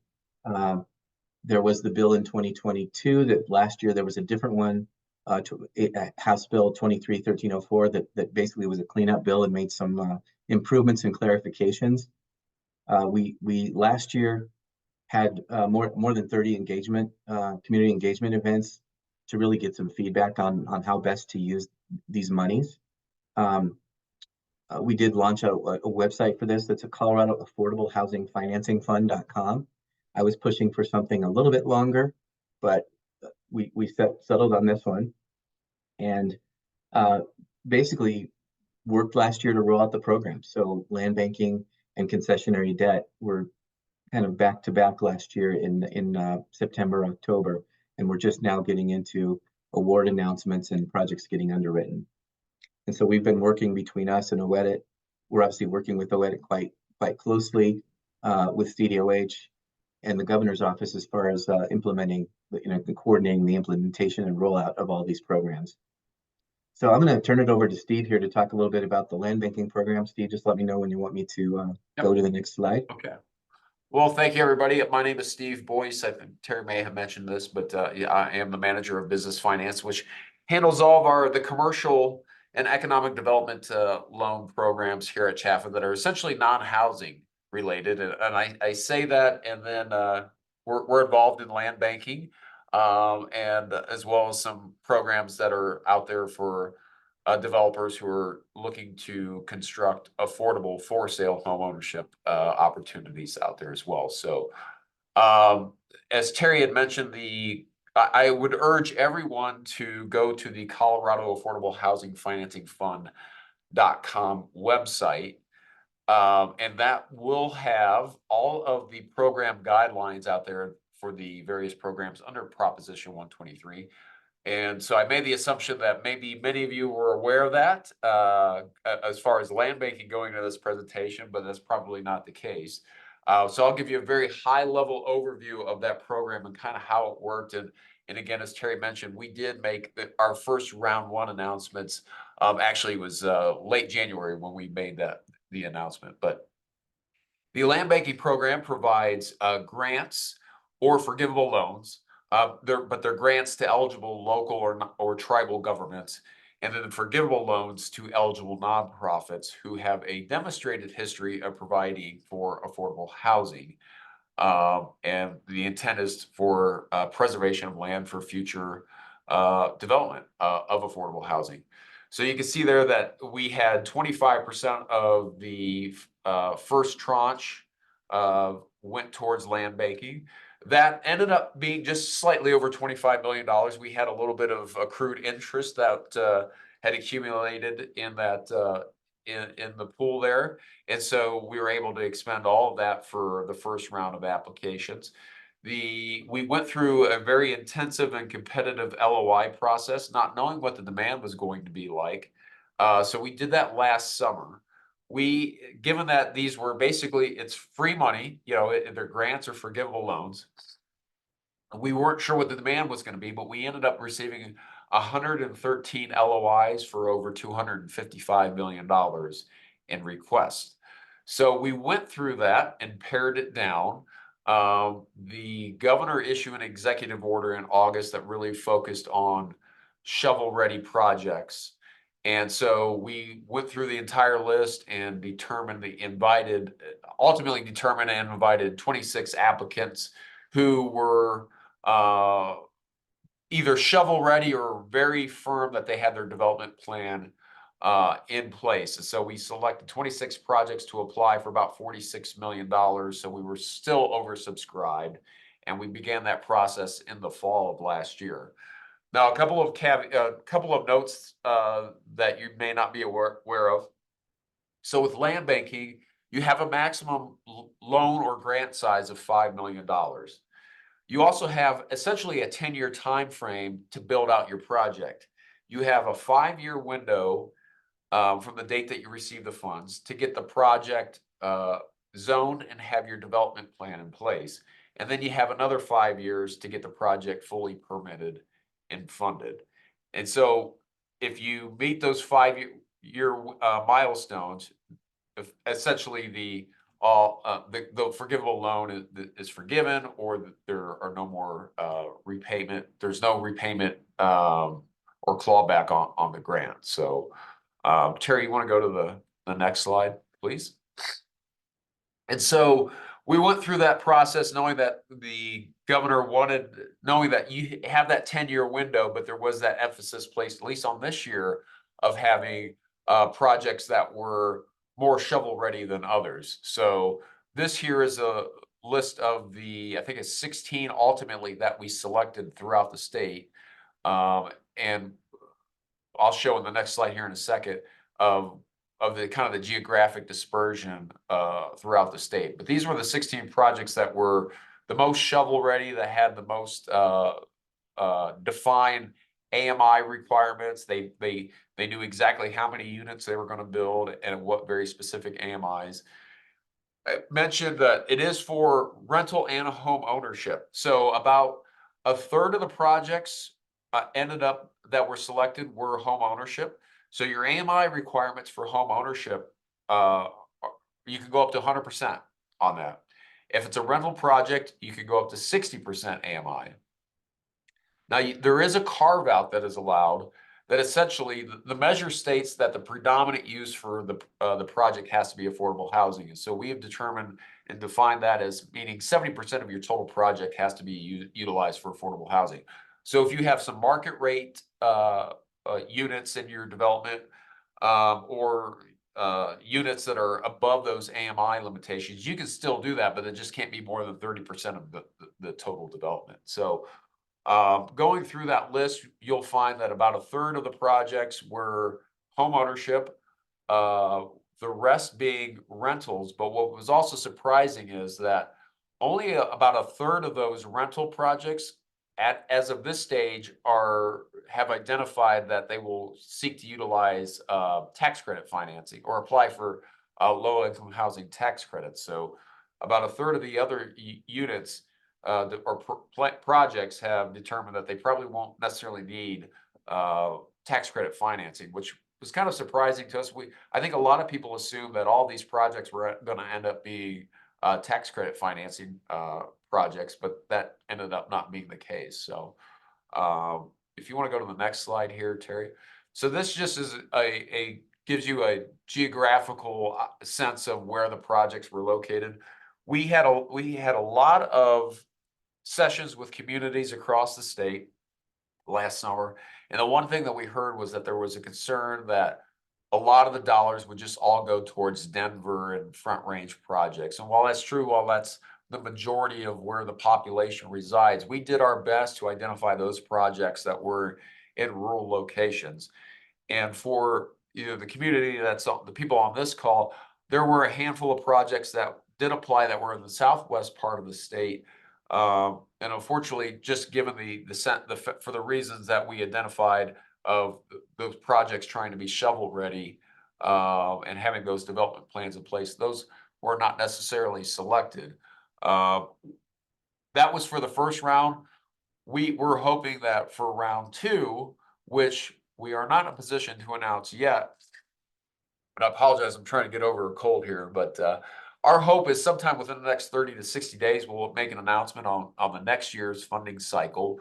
There was the bill in 2022 that last year there was a different one, House Bill 231304, that basically was a cleanup bill and made some improvements and clarifications. We last year had more than 30 community engagement events to really get some feedback on how best to use these monies. We did launch a website for this. That's a Colorado Affordable Housing Financing Fund.com. I was pushing for something a little bit longer, but we settled on this one, and basically worked last year to roll out the program. So land banking and concessionary debt were kind of back to back last year in September, October, and we're just now getting into award announcements and projects getting underwritten. And so we've been working between us and OEDIT. We're obviously working with OEDIT quite closely, with CDOH and the governor's office as far as implementing, coordinating the implementation and rollout of all these programs. So I'm going to turn it over to Steve here to talk a little bit about the land banking program. Steve, just let me know when you want me to Yep. go to the next slide. Okay. Well, thank you, everybody. My name is Steve Boyce. I think Terry may have mentioned this, but yeah, I am the manager of business finance, which handles all of the commercial and economic development loan programs here at CHFA that are essentially non-housing related. And I say that, and then we're involved in land banking, and as well as some programs that are out there for developers who are looking to construct affordable for sale home ownership opportunities out there as well. So as Terry had mentioned, I would urge everyone to go to the Colorado Affordable Housing Financing Fund.com website. And that will have all of the program guidelines out there for the various programs under Proposition 123. And so I made the assumption that maybe many of you were aware of that as far as land banking going into this presentation, but that's probably not the case. So I'll give you a very high level overview of that program and kind of how it worked. And again, as Terry mentioned, we did make our first round one announcements. Actually, it was late January when we made the announcement. But the land banking program provides grants or forgivable loans. They're grants to eligible local or tribal governments, and then forgivable loans to eligible nonprofits who have a demonstrated history of providing for affordable housing. And the intent is for preservation of land for future development of affordable housing. So you can see there that we had 25% of the first tranche went towards land banking. That ended up being just slightly over $25 million. We had a little bit of accrued interest that had accumulated in that in the pool there. And so we were able to expend all of that for the first round of applications. We went through a very intensive and competitive LOI process, not knowing what the demand was going to be like. So we did that last summer. Given that these were basically, it's free money, they're grants or forgivable loans. We weren't sure what the demand was going to be, but we ended up receiving 113 LOIs for over $255 million in requests. So we went through that and pared it down. The governor issued an executive order in August that really focused on shovel-ready projects. And so we went through the entire list and ultimately determined and invited 26 applicants who were either shovel ready or very firm that they had their development plan in place. And so we selected 26 projects to apply for about $46 million. So we were still oversubscribed, and we began that process in the fall of last year. Now, a couple of notes that you may not be aware of. So with land banking, you have a maximum loan or grant size of $5 million. You also have essentially a 10-year time frame to build out your project. You have a 5-year window from the date that you receive the funds to get the project zoned and have your development plan in place. And then you have another 5 years to get the project fully permitted and funded. And so if you meet those 5-year milestones, essentially the forgivable loan is forgiven, or there are no more repayment. There's no repayment or clawback on the grant. So Terry, you want to go to the next slide, please? And so we went through that process knowing that the governor knowing that you have that 10-year window, but there was that emphasis placed, at least on this year, of having projects that were more shovel ready than others. So this here is a list of I think it's 16 ultimately that we selected throughout the state. And I'll show in the next slide here in a second of the kind of the geographic dispersion throughout the state. But these were the 16 projects that were the most shovel ready, that had the most defined AMI requirements. They knew exactly how many units they were going to build and what very specific AMIs. I mentioned that it is for rental and home ownership. So about a third of the projects that were selected were home ownership. So your AMI requirements for home ownership, you can go up to 100% on that. If it's a rental project, you can go up to 60% AMI. Now, there is a carve out that is allowed that essentially the measure states that the predominant use for the project has to be affordable housing. And so we have determined and defined that as meaning 70% of your total project has to be utilized for affordable housing. So if you have some market rate units in your development or units that are above those AMI limitations, you can still do that, but it just can't be more than 30% of the total development. So going through that list, you'll find that about a third of the projects were home ownership, the rest being rentals. But what was also surprising is that only about a third of those rental projects as of this stage have identified that they will seek to utilize tax credit financing or apply for low income housing tax credits. So about a third of the other units projects have determined that they probably won't necessarily need tax credit financing, which was kind of surprising to us. I think a lot of people assume that all these projects were going to end up being tax credit financing projects, but that ended up not being the case. So if you want to go to the next slide here, Terry. So this just is gives you a geographical sense of where the projects were located. We had a lot of sessions with communities across the state last summer. And the one thing that we heard was that there was a concern that a lot of the dollars would just all go towards Denver and Front Range projects. And while that's true, while that's the majority of where the population resides, we did our best to identify those projects that were in rural locations. And for the community, that's the people on this call, there were a handful of projects that did apply that were in the southwest part of the state. And unfortunately, just given for the reasons that we identified of those projects trying to be shovel ready and having those development plans in place, those were not necessarily selected. That was for the first round. We're hoping that for round two, which we are not in a position to announce yet, but I apologize, I'm trying to get over a cold here, but our hope is sometime within the next 30 to 60 days, we'll make an announcement on the next year's funding cycle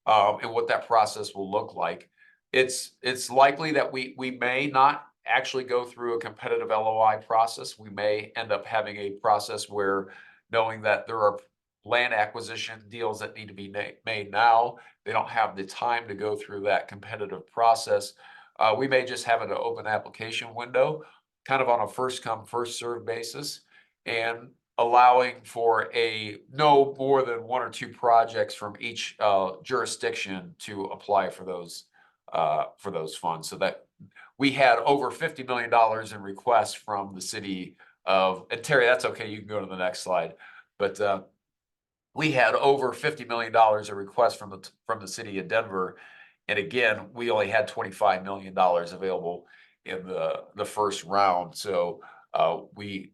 and what that process will look like. It's likely that we may not actually go through a competitive LOI process. We may end up having a process where, knowing that there are land acquisition deals that need to be made now, they don't have the time to go through that competitive process. We may just have an open application window, kind of on a first come, first served basis, and allowing for no more than one or two projects from each jurisdiction to apply for those funds. So that we had over $50 million in requests from the city of, and Terry, that's okay, you can go to the next slide. But we had over $50 million in requests from the city of Denver. And again, we only had $25 million available in the first round. So we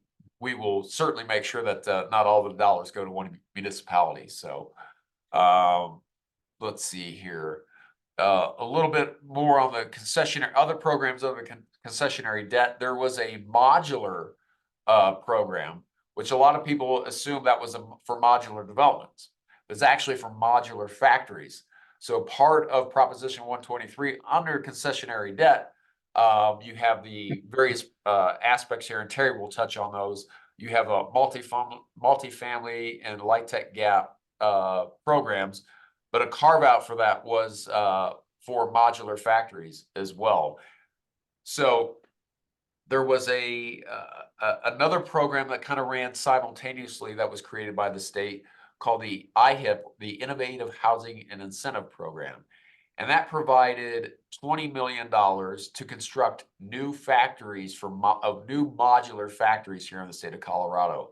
will certainly make sure that not all the dollars go to one municipality. So let's see here. A little bit more on the concessionary, other programs of the concessionary debt. There was a modular program, which a lot of people assume that was for modular developments. It's actually for modular factories. So part of Proposition 123 under concessionary debt, you have the various aspects here, and Terry will touch on those. You have a multifamily and light tech gap programs, but a carve out for that was for modular factories as well. So there was another program that kind of ran simultaneously that was created by the state called the IHIP, the Innovative Housing and Incentive Program. And that provided $20 million to construct new factories of new modular factories here in the state of Colorado.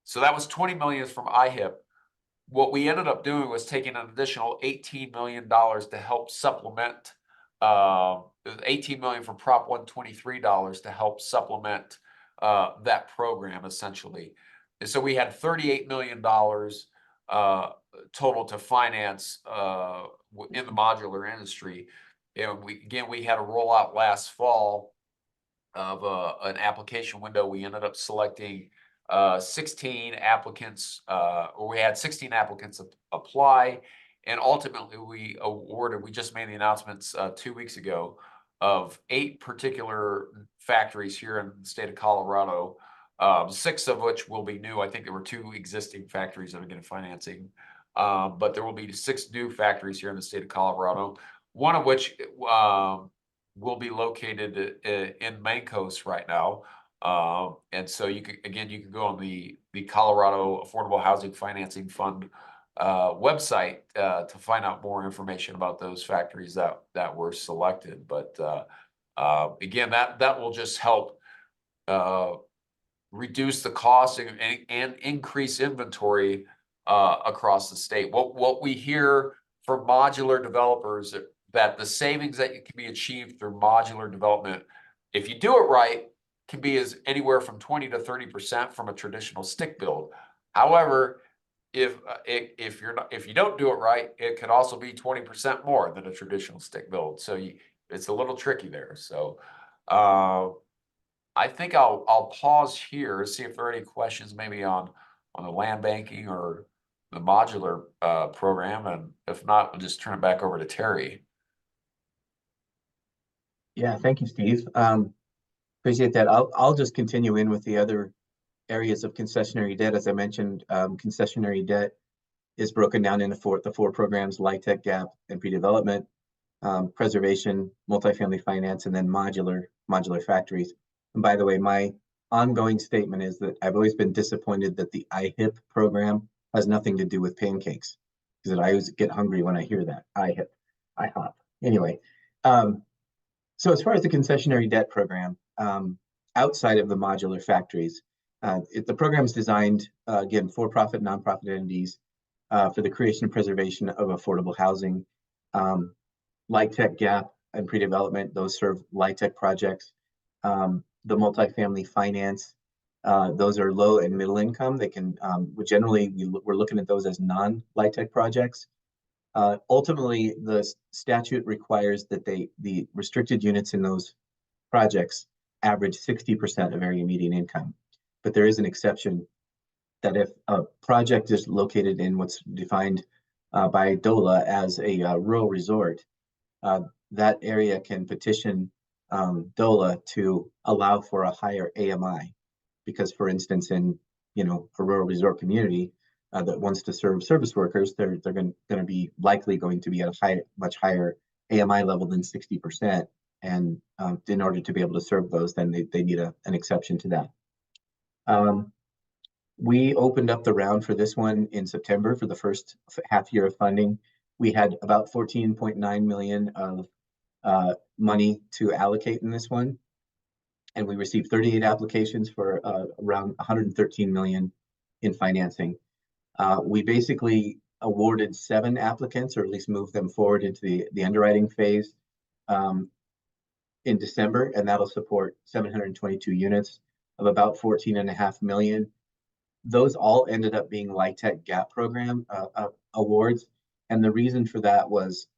So that was $20 million from IHIP. What we ended up doing was taking an additional $18 million to help supplement, $18 million from Prop 123 to help supplement that program essentially. And so we had $38 million total to finance in the modular industry. And we had a rollout last fall of an application window. We ended up selecting 16 applicants, or we had 16 applicants apply, and ultimately we just made the announcements 2 weeks ago of 8 particular factories here in the state of Colorado, 6 of which will be new. I think there were 2 existing factories that are getting financing, but there will be 6 new factories here in the state of Colorado, one of which will be located in Mancos right now. And so you can go on the Colorado Affordable Housing Financing Fund website to find out more information about those factories that were selected. But again, that will just help reduce the cost and increase inventory across the state. What we hear from modular developers, that the savings that can be achieved through modular development, if you do it right, can be as anywhere from 20 to 30% from a traditional stick build. However, if you don't do it right, it could also be 20% more than a traditional stick build. So it's a little tricky there. So I think I'll pause here, see if there are any questions maybe on the land banking or the modular program, and if not, we'll just turn it back over to Terry. Yeah, thank you, Steve. Appreciate that. I'll just continue in with the other areas of concessionary debt. As I mentioned, concessionary debt is broken down into the four programs: LIHTC, GAP, and pre-development, preservation, multifamily finance, and then modular factories. And by the way, my ongoing statement is that I've always been disappointed that the IHIP program has nothing to do with pancakes, because I always get hungry when I hear that. IHOP. Anyway, so as far as the concessionary debt program, outside of the modular factories, the program is designed, again, for-profit, nonprofit entities for the creation and preservation of affordable housing. LIHTC, GAP, and pre-development, those serve LIHTC projects. The multifamily finance, those are low and middle income. They can, generally, we're looking at those as non-LIHTC projects. Ultimately, the statute requires that the restricted units in those projects average 60% of area median income. But there is an exception that if a project is located in what's defined by DOLA as a rural resort, that area can petition DOLA to allow for a higher AMI, because, for instance, in a rural resort community that wants to serve service workers, they're going to be likely going to be at a much higher AMI level than 60%, and in order to be able to serve those, then they need an exception to that. We opened up the round for this one in September for the first half year of funding. We had about 14.9 million of money to allocate in this one, and we received 38 applications for around 113 million in financing. We basically awarded 7 applicants, or at least moved them forward into the underwriting phase in December, and that'll support 722 units of about 14.5 million. Those all ended up being LIHTC GAP program awards, and the reason for that was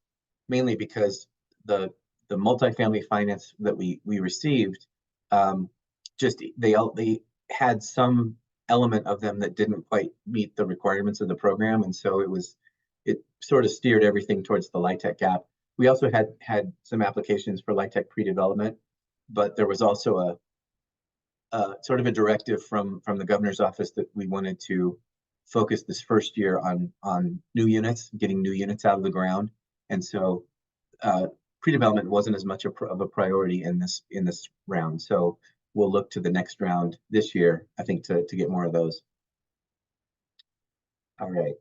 mainly because the multifamily finance that we received, just they had some element of them that didn't quite meet the requirements of the program, and so it sort of steered everything towards the LIHTC GAP. We also had some applications for LIHTC pre-development, but there was also a sort of a directive from the governor's office that we wanted to focus this first year on new units, getting new units out of the ground, and so pre-development wasn't as much of a priority in this round. So we'll look to the next round this year, I think, to get more of those. All right.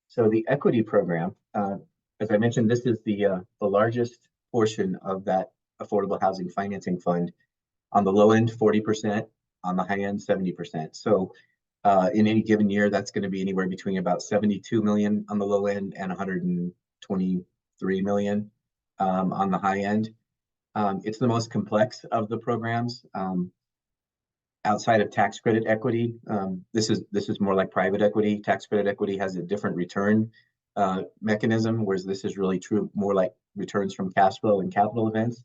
So the equity program, as I mentioned, this is the largest portion of that affordable housing financing fund. On the low end, 40%, on the high end, 70%. So in any given year, that's going to be anywhere between about 72 million on the low end and 123 million on the high end. It's the most complex of the programs. outside of tax credit equity, this is more like private equity. Tax credit equity has a different return mechanism, whereas this is really true more like returns from cash flow and capital events.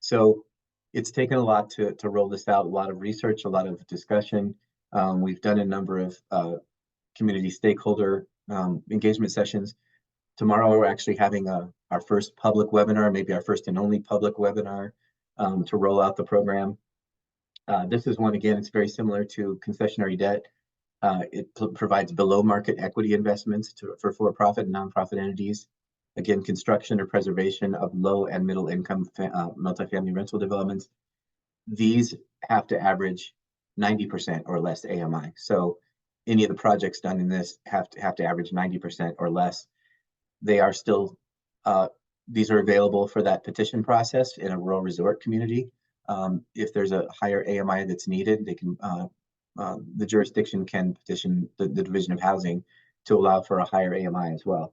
So it's taken a lot to roll this out, a lot of research, a lot of discussion. We've done a number of community stakeholder engagement sessions. Tomorrow, we're actually having our first public webinar, maybe our first and only public webinar to roll out the program. This is one, again, it's very similar to concessionary debt. It provides below market equity investments for for-profit and nonprofit entities. Again, construction or preservation of low and middle income multifamily rental developments. These have to average 90% or less AMI. So any of the projects done in this have to average 90% or less. They are still, these are available for that petition process in a rural resort community. If there's a higher AMI that's needed, they can, the jurisdiction can petition the Division of Housing to allow for a higher AMI as well.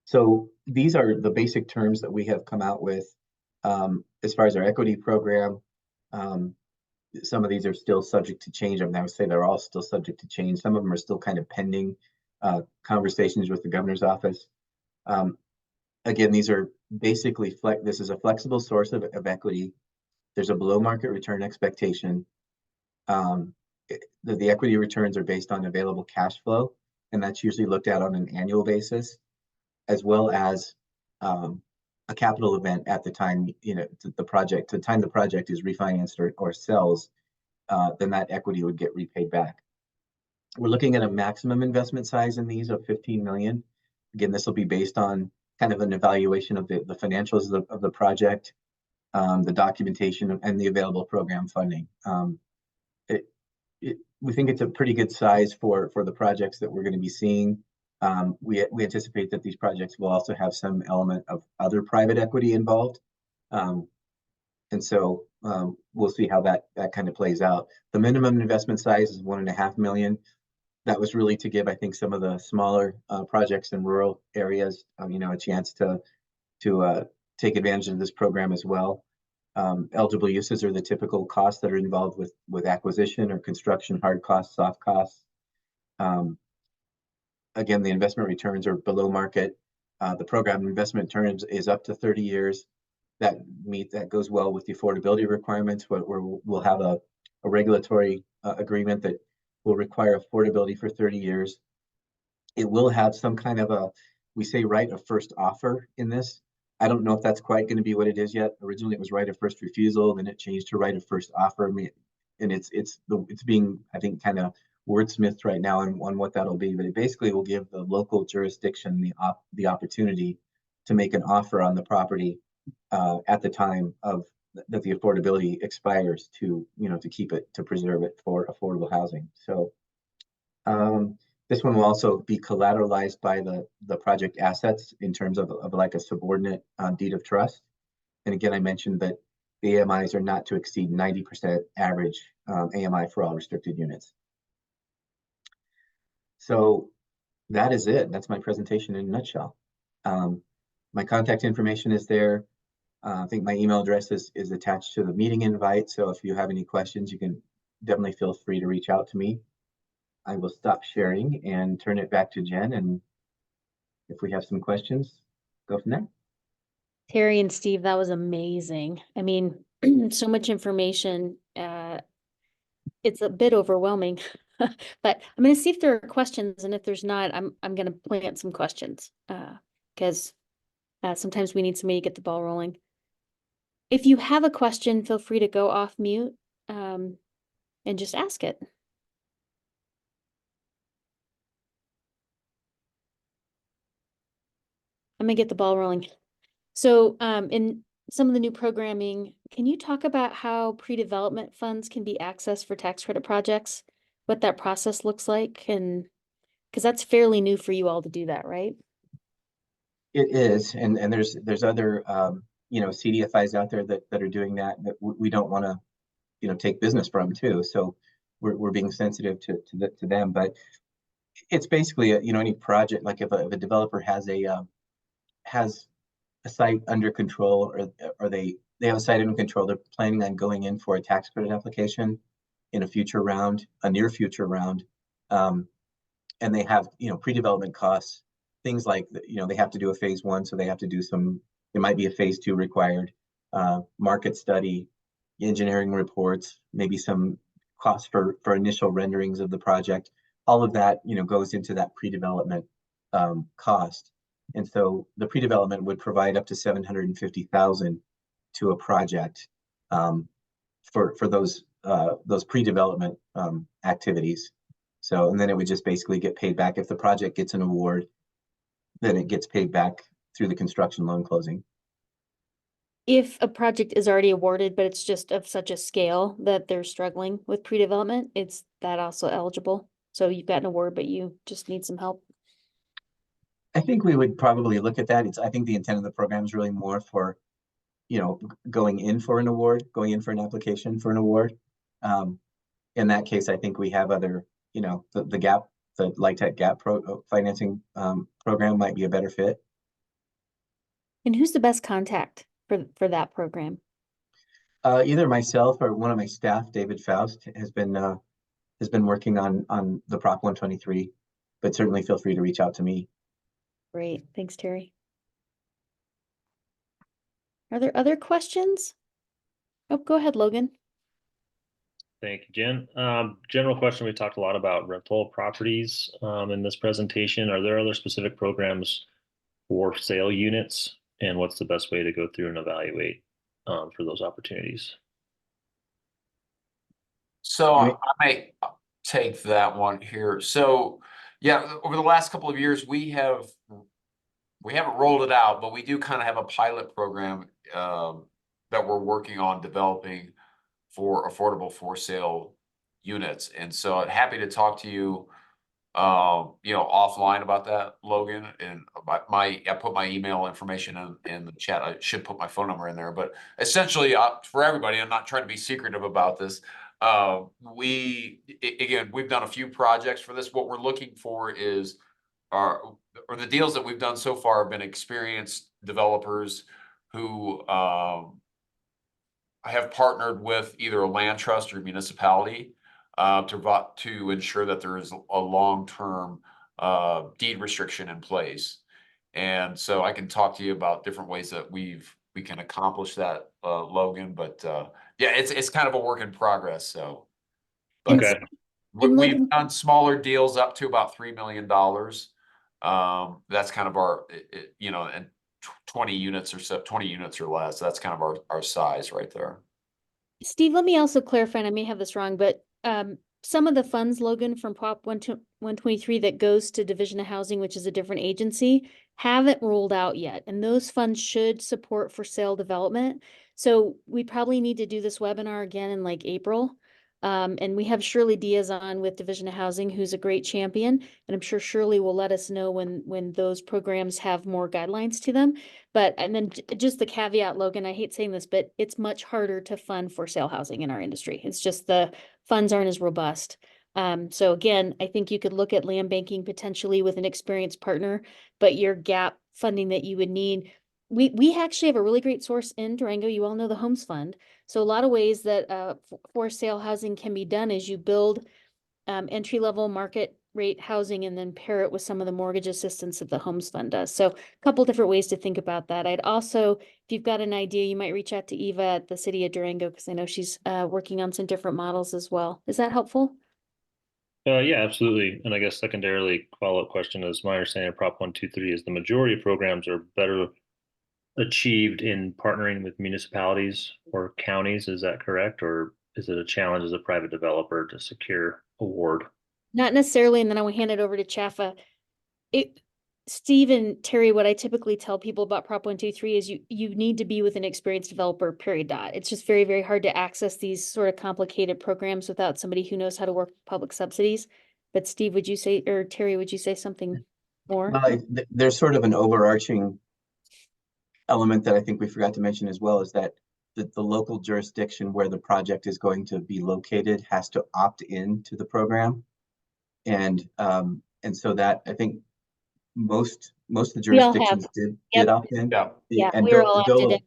So these are the basic terms that we have come out with. As far as our equity program, some of these are still subject to change. I mean, I would say they're all still subject to change. Some of them are still kind of pending conversations with the governor's office. Again, these are basically, this is a flexible source of equity. There's a below market return expectation. The equity returns are based on available cash flow, and that's usually looked at on an annual basis, as well as a capital event at the time, the time the project is refinanced or sells, then that equity would get repaid back. We're looking at a maximum investment size in these of 15 million. Again, this will be based on kind of an evaluation of the financials of the project, the documentation, and the available program funding. We think it's a pretty good size for the projects that we're going to be seeing. We anticipate that these projects will also have some element of other private equity involved. And so we'll see how that kind of plays out. The minimum investment size is 1.5 million. That was really to give, I think, some of the smaller projects in rural areas, a chance to take advantage of this program as well. Eligible uses are the typical costs that are involved with acquisition or construction, hard costs, soft costs. Again, the investment returns are below market. The program investment terms is up to 30 years. That goes well with the affordability requirements, where we'll have a regulatory agreement that will require affordability for 30 years. It will have some kind of we say right of first offer in this. I don't know if that's quite going to be what it is yet. Originally, it was right of first refusal, then it changed to right of first offer. And it's being, I think, kind of wordsmithed right now on what that'll be. But it basically will give the local jurisdiction the opportunity to make an offer on the property at the time that the affordability expires to keep it, to preserve it for affordable housing. So this one will also be collateralized by the project assets in terms of like a subordinate deed of trust. And again, I mentioned that the AMIs are not to exceed 90% average AMI for all restricted units. So that is it. That's my presentation in a nutshell. My contact information is there. I think my email address is attached to the meeting invite. So if you have any questions, you can definitely feel free to reach out to me. I will stop sharing and turn it back to Jen. And if we have some questions, go from there. Terry and Steve, that was amazing. I mean, so much information. It's a bit overwhelming, but I'm going to see if there are questions. And if there's not, I'm going to plant some questions because sometimes we need somebody to get the ball rolling. If you have a question, feel free to go off mute and just ask it. I'm gonna get the ball rolling. So in some of the new programming, can you talk about how pre-development funds can be accessed for tax credit projects, what that process looks like? And because that's fairly new for you all to do that, right? It is, and there's other CDFIs out there that are doing that we don't want to take business from too. So we're being sensitive to them. But it's basically any project, like if a developer has a site under control, or they they have a site item control. They're planning on going in for a tax credit application in a future round, a near future round. And they have, pre-development costs, things like, they have to do a phase 1, so they have to do there might be a phase 2 required, market study, engineering reports, maybe some costs for initial renderings of the project. All of that, goes into that pre-development cost. And so the pre-development would provide up to $750,000 to a project for those pre-development activities. So, and then it would just basically get paid back. If the project gets an award, then it gets paid back through the construction loan closing. If a project is already awarded, but it's just of such a scale that they're struggling with pre-development, it's that also eligible. So you've got an award, but you just need some help. I think we would probably look at that. I think the intent of the program is really more for, going in for an award, going in for an application for an award. In that case, I think we have other, the GAP, the LIHTC GAP financing program might be a better fit. And who's the best contact for that program? Either myself or one of my staff, David Faust, has been working on the Prop 123, but certainly feel free to reach out to me. Great, thanks, Terry. Are there other questions? Oh, go ahead, Logan. Thank you, Jen. General question, we talked a lot about rental properties in this presentation. Are there other specific programs for sale units? And what's the best way to go through and evaluate for those opportunities? So I may take that one here. So yeah, over the last couple of years, we haven't rolled it out, but we do kind of have a pilot program that we're working on developing for affordable for sale units. And so I'm happy to talk to you, offline about that, Logan. And I put my email information in the chat. I should put my phone number in there, but essentially for everybody, I'm not trying to be secretive about this. We've done a few projects for this. What we're looking for is the deals that we've done so far have been experienced developers who have partnered with either a land trust or municipality to ensure that there is a long-term deed restriction in place. And so I can talk to you about different ways that we can accomplish that, Logan. But yeah, it's kind of a work in progress. So, but Okay. we've done smaller deals up to about $3 million. That's kind of our, and 20 units or so, 20 units or less. That's kind of our size right there. Steve, let me also clarify, and I may have this wrong, but some of the funds, Logan, from Prop 123 that goes to Division of Housing, which is a different agency, haven't rolled out yet. And those funds should support for sale development. So we probably need to do this webinar again in like April. And we have Shirley Diaz on with Division of Housing, who's a great champion. And I'm sure Shirley will let us know when those programs have more guidelines to them. And then just the caveat, Logan, I hate saying this, but it's much harder to fund for sale housing in our industry. It's just the funds aren't as robust. So again, I think you could look at land banking potentially with an experienced partner, but your gap funding that you would need, we actually have a really great source in Durango. You all know the Homes Fund. So a lot of ways that for sale housing can be done is you build entry-level market rate housing and then pair it with some of the mortgage assistance that the Homes Fund does. So a couple different ways to think about that. I'd also, if you've got an idea, you might reach out to Eva at the City of Durango, because I know she's working on some different models as well. Is that helpful? Yeah, absolutely. And I guess secondarily, follow-up question is, my understanding of Prop 123 is the majority of programs are better achieved in partnering with municipalities or counties. Is that correct? Or is it a challenge as a private developer to secure award? Not necessarily, and then I will hand it over to CHFA. Steve and Terry, what I typically tell people about Prop 123 is you need to be with an experienced developer, period. It's just very, very hard to access these sort of complicated programs without somebody who knows how to work with public subsidies. But Steve, would you say, or Terry, would you say something more? Well, there's sort of an overarching element that I think we forgot to mention as well, is that the local jurisdiction where the project is going to be located has to opt in to the program. And so that, I think most of the jurisdictions did opt in. Yeah, And we were all opted in.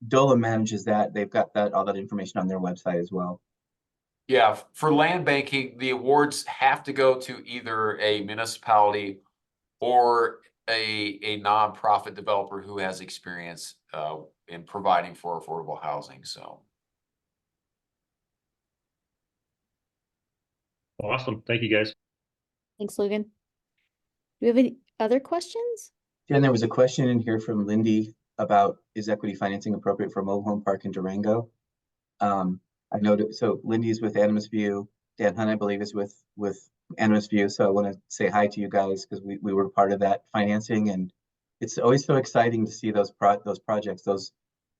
DOLA manages that. They've got all that information on their website as well. Yeah, for land banking, the awards have to go to either a municipality or a nonprofit developer who has experience in providing for affordable housing. So Awesome. Thank you, guys. Thanks, Logan. Do we have any other questions? Jen, there was a question in here from Lindy about, is equity financing appropriate for a mobile home park in Durango? I noted, so Lindy's with Animus View. Dan Hunt, I believe, is with Animus View. So I want to say hi to you guys because we were part of that financing, and it's always so exciting to see those projects, those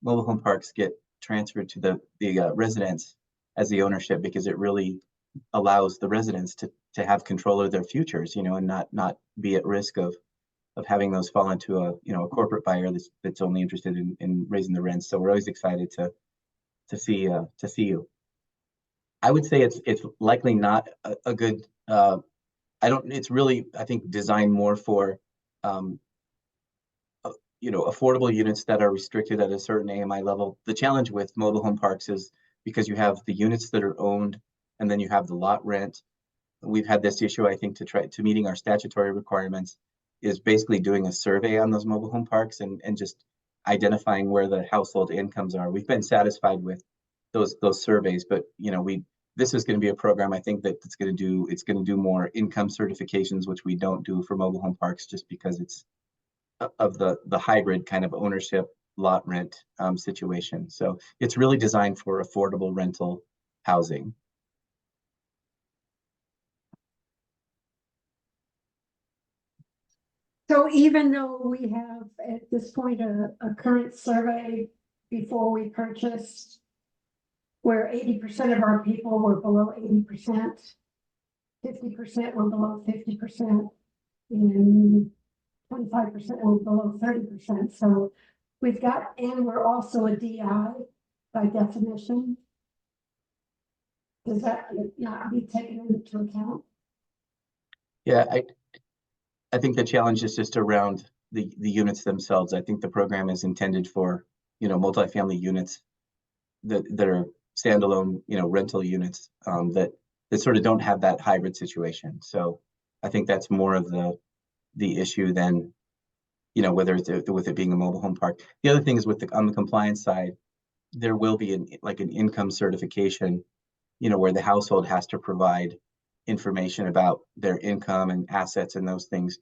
mobile home parks get transferred to the residents as the ownership, because it really allows the residents to have control of their futures, and not be at risk of having those fall into a a corporate buyer that's only interested in raising the rents. So we're always excited to see you. I would say it's likely not a good. It's really, I think, designed more for affordable units that are restricted at a certain AMI level. The challenge with mobile home parks is because you have the units that are owned, and then you have the lot rent. We've had this issue, I think, to meeting our statutory requirements, is basically doing a survey on those mobile home parks and just identifying where the household incomes are. We've been satisfied with those surveys, but this is going to be a program, I think, it's going to do more income certifications, which we don't do for mobile home parks, just because it's of the hybrid kind of ownership lot rent situation. So it's really designed for affordable rental housing. So even though we have at this point a current survey before we purchased, where 80% of our people were below 80%, 50% were below 50%, and 25% were below 30%. So we've got, and we're also a DI by definition. Does that not be taken into account? Yeah, I think the challenge is just around the units themselves. I think the program is intended for multifamily units that are standalone rental units that sort of don't have that hybrid situation. So I think that's more of the issue than whether it's with it being a mobile home park. The other thing is on the compliance side, there will be an income certification where the household has to provide information about their income and assets and those things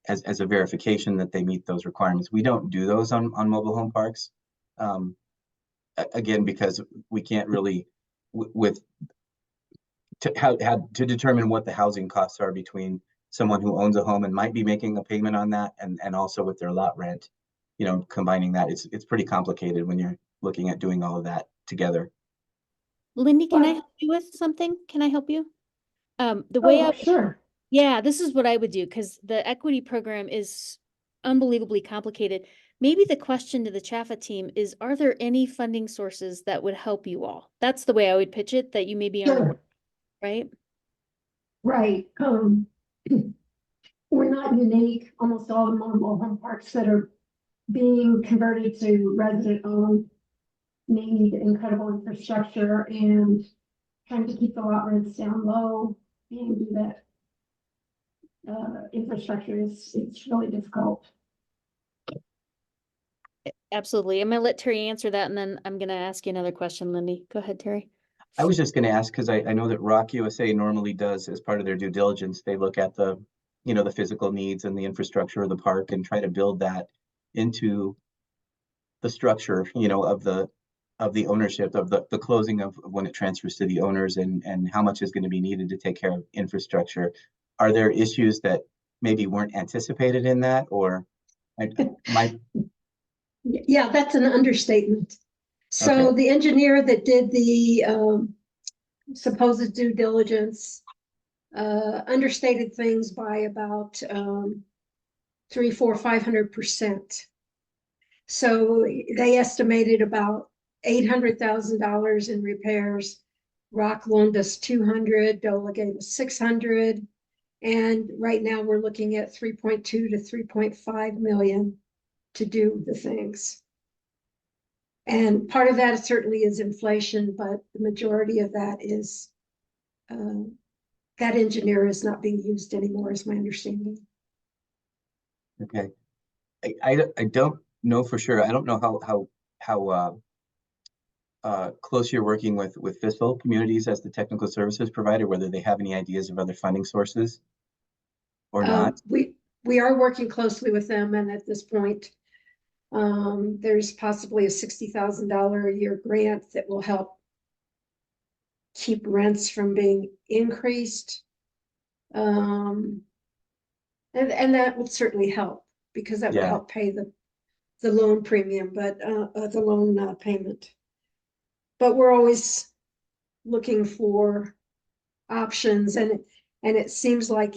as a verification that they meet those requirements. We don't do those on mobile home parks. Again, because we can't really to determine what the housing costs are between someone who owns a home and might be making a payment on that and also with their lot rent, combining that, it's pretty complicated when you're looking at doing all of that together. Lindy, can I help you with something? Can I help you? The way Sure. Yeah, this is what I would do, because the equity program is unbelievably complicated. Maybe the question to the CHFA team is, are there any funding sources that would help you all? That's the way I would pitch it, that you maybe aren't aware, right? Right. We're not unique. Almost all the mobile home parks that are being converted to resident owned need incredible infrastructure, and trying to keep the lot rents down low and do that infrastructure it's really difficult. Absolutely. I'm going to let Terry answer that, and then I'm going to ask you another question, Lindy. Go ahead, Terry. I was just going to ask, because I know that Rock USA normally does, as part of their due diligence, they look at the physical needs and the infrastructure of the park and try to build that into the structure, of the ownership, of the closing of when it transfers to the owners, and how much is going to be needed to take care of infrastructure. Are there issues that maybe weren't anticipated in that, or Yeah, that's an understatement. So Okay. the engineer that did the supposed due diligence understated things by about 500%. So they estimated about $800,000 in repairs. Rock loaned us 200, DOLA gave us 600. And right now we're looking at 3.2 to 3.5 million to do the things. And part of that certainly is inflation, but the majority of that is that engineer is not being used anymore, is my understanding. Okay. I don't know for sure. I don't know how close you're working with fiscal communities as the technical services provider, whether they have any ideas of other funding sources or not. We are working closely with them, and at this point, there's possibly a $60,000 a year grant that will help keep rents from being increased. And that would certainly help, because that would Yeah. help pay the loan premium, but the loan payment. But we're always looking for options, and it seems like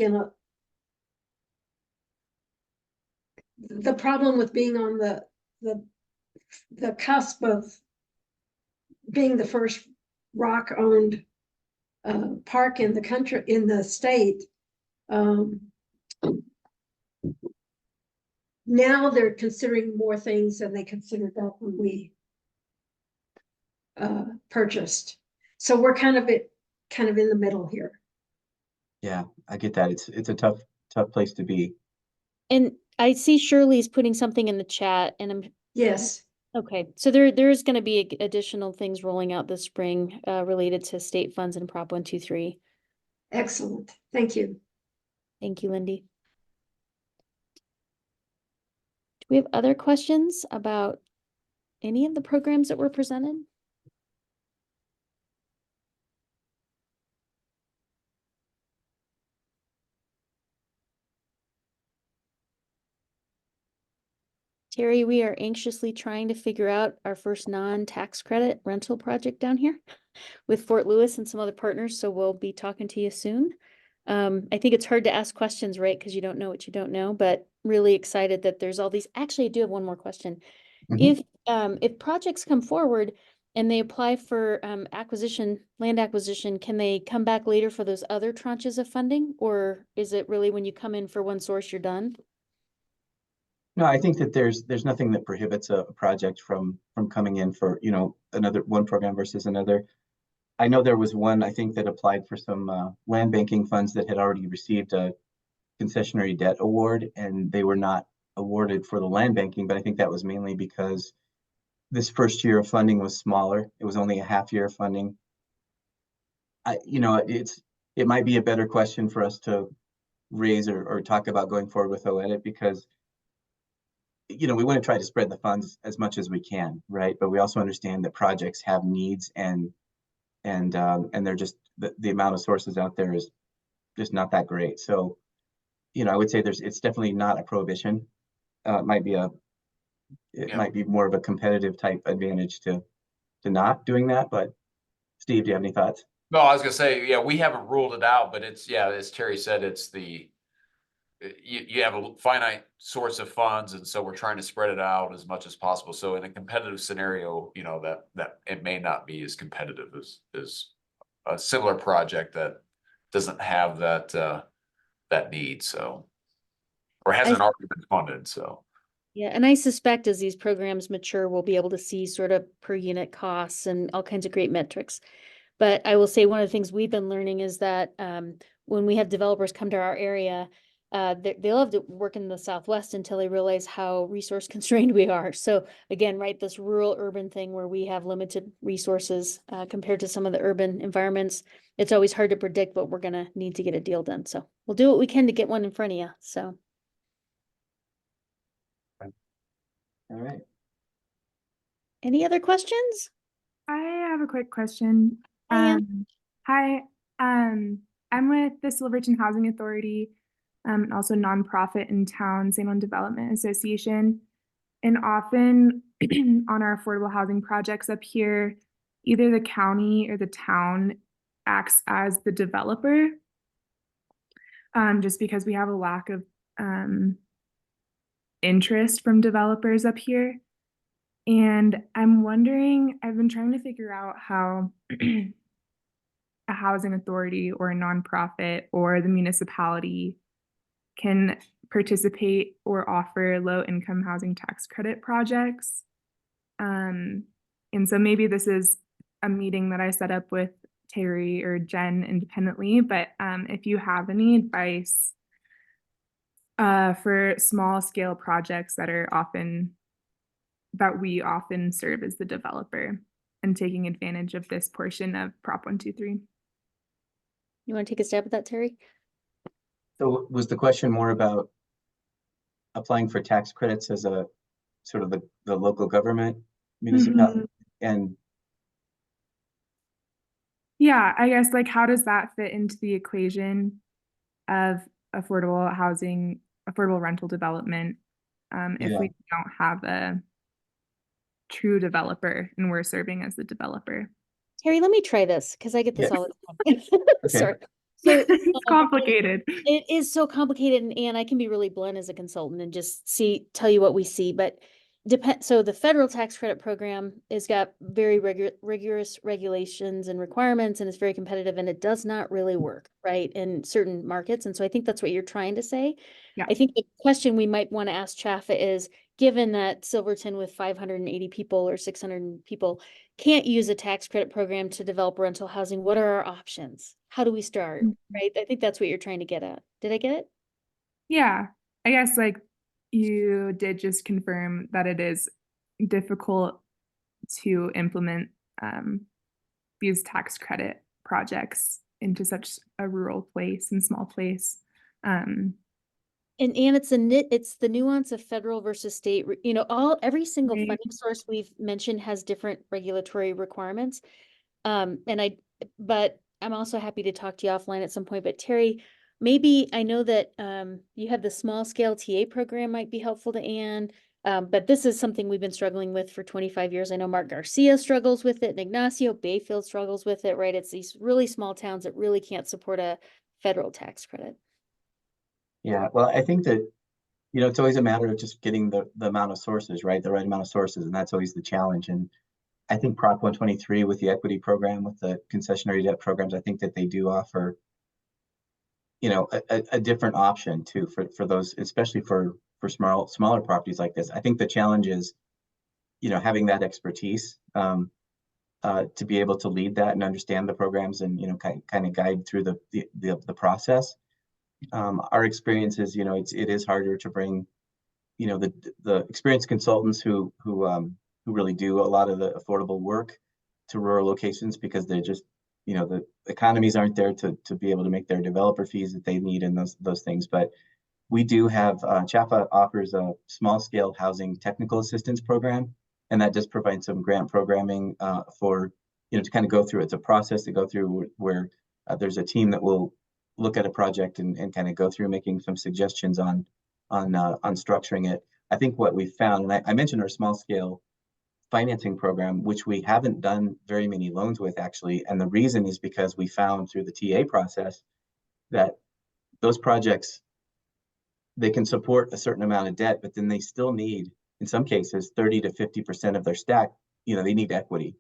the problem with being on the cusp of being the first rock owned park in the country, in the state, now they're considering more things than they considered that when we purchased. So we're kind of in the middle here. Yeah, I get that. It's a tough place to be. And I see Shirley's putting something in the chat, and I'm Yes. okay. So there's going to be additional things rolling out this spring related to state funds and Prop 123. Excellent. Thank you. Thank you, Lindy. Do we have other questions about any of the programs that were presented? Terry, we are anxiously trying to figure out our first non-tax credit rental project down here with Fort Lewis and some other partners, so we'll be talking to you soon. I think it's hard to ask questions, right? Because you don't know what you don't know, but really excited that there's all these. Actually, I do have one more question. If projects come forward and they apply for land acquisition, can they come back later for those other tranches of funding? Or is it really when you come in for one source, you're done? No, I think that there's nothing that prohibits a project from coming in for, another one program versus another. I know there was one, I think, that applied for some land banking funds that had already received a concessionary debt award, and they were not awarded for the land banking, but I think that was mainly because this first year of funding was smaller. It was only a half year of funding. It might be a better question for us to raise or talk about going forward with OEDIT, because we want to try to spread the funds as much as we can, right? But we also understand that projects have needs, and they're just the amount of sources out there is just not that great. So, I would say it's definitely not a prohibition. It might be more of a competitive type advantage to not doing that. But Steve, do you have any thoughts? No, I was gonna say, yeah, we haven't ruled it out, but it's, as Terry said, it's you have a finite source of funds, and so we're trying to spread it out as much as possible. So in a competitive scenario, that it may not be as competitive as a similar project that doesn't have that need, so, or hasn't already been funded, so. Yeah, and I suspect as these programs mature, we'll be able to see sort of per unit costs and all kinds of great metrics. But I will say one of the things we've been learning is that when we have developers come to our area, they love to work in the Southwest until they realize how resource constrained we are. So again, right, this rural urban thing where we have limited resources compared to some of the urban environments, it's always hard to predict, but we're gonna need to get a deal done. So we'll do what we can to get one in front of you. So. All right. Any other questions? I have a quick question. Hi, Hi, I'm with the Silverton Housing Authority, and also nonprofit in town, Salem Development Association. And often on our affordable housing projects up here, either the county or the town acts as the developer, just because we have a lack of interest from developers up here. And I'm wondering, I've been trying to figure out how a housing authority or a nonprofit or the municipality can participate or offer low income housing tax credit projects. And so maybe this is a meeting that I set up with Terry or Jen independently, but if you have any advice for small scale projects that we often serve as the developer and taking advantage of this portion of Prop 123. You want to take a stab at that, Terry? So was the question more about applying for tax credits as a sort of the local government municipality? And Yeah, I guess like how does that fit into the equation of affordable housing, affordable rental development, if Yeah. we don't have a true developer and we're serving as the developer? Terry, let me try this because I get this Yeah. all the time. Okay. Sorry. So It's complicated. it is so complicated, and I can be really blunt as a consultant and just tell you what we see. But so the federal tax credit program has got very rigorous regulations and requirements, and it's very competitive, and it does not really work, right, in certain markets. And so I think that's what you're trying to say. Yeah. I think the question we might want to ask CHFA is, given that Silverton with 580 people or 600 people can't use a tax credit program to develop rental housing, what are our options? How do we start? Right? I think that's what you're trying to get at. Did I get it? Yeah, I guess like you did just confirm that it is difficult to implement these tax credit projects into such a rural place and small place. And it's the nuance of federal versus state. Every single Right. funding source we've mentioned has different regulatory requirements. But I'm also happy to talk to you offline at some point. But Terry, maybe I know that you have the small scale TA program might be helpful to Anne. But this is something we've been struggling with for 25 years. I know Mark Garcia struggles with it, and Ignacio Bayfield struggles with it, right? It's these really small towns that really can't support a federal tax credit. Yeah, well, I think that, it's always a matter of just getting the amount of sources, right? The right amount of sources, and that's always the challenge. And I think Prop 123 with the equity program, with the concessionary debt programs, I think that they do offer, a different option too for those, especially for smaller properties like this. I think the challenge is, having that expertise to be able to lead that and understand the programs and, kind of guide through the process. Our experience is, it is harder to bring, the experienced consultants who really do a lot of the affordable work to rural locations, because they're just, the economies aren't there to be able to make their developer fees that they need and those things. But we do have, CHFA offers a small scale housing technical assistance program, and that just provides some grant programming for, to kind of go through. It's a process to go through where there's a team that will look at a project and kind of go through making some suggestions on structuring it. I think what we found, and I mentioned our small scale financing program, which we haven't done very many loans with actually. And the reason is because we found through the TA process that those projects, they can support a certain amount of debt, but then they still need, in some cases, 30 to 50% of their stack, they need equity.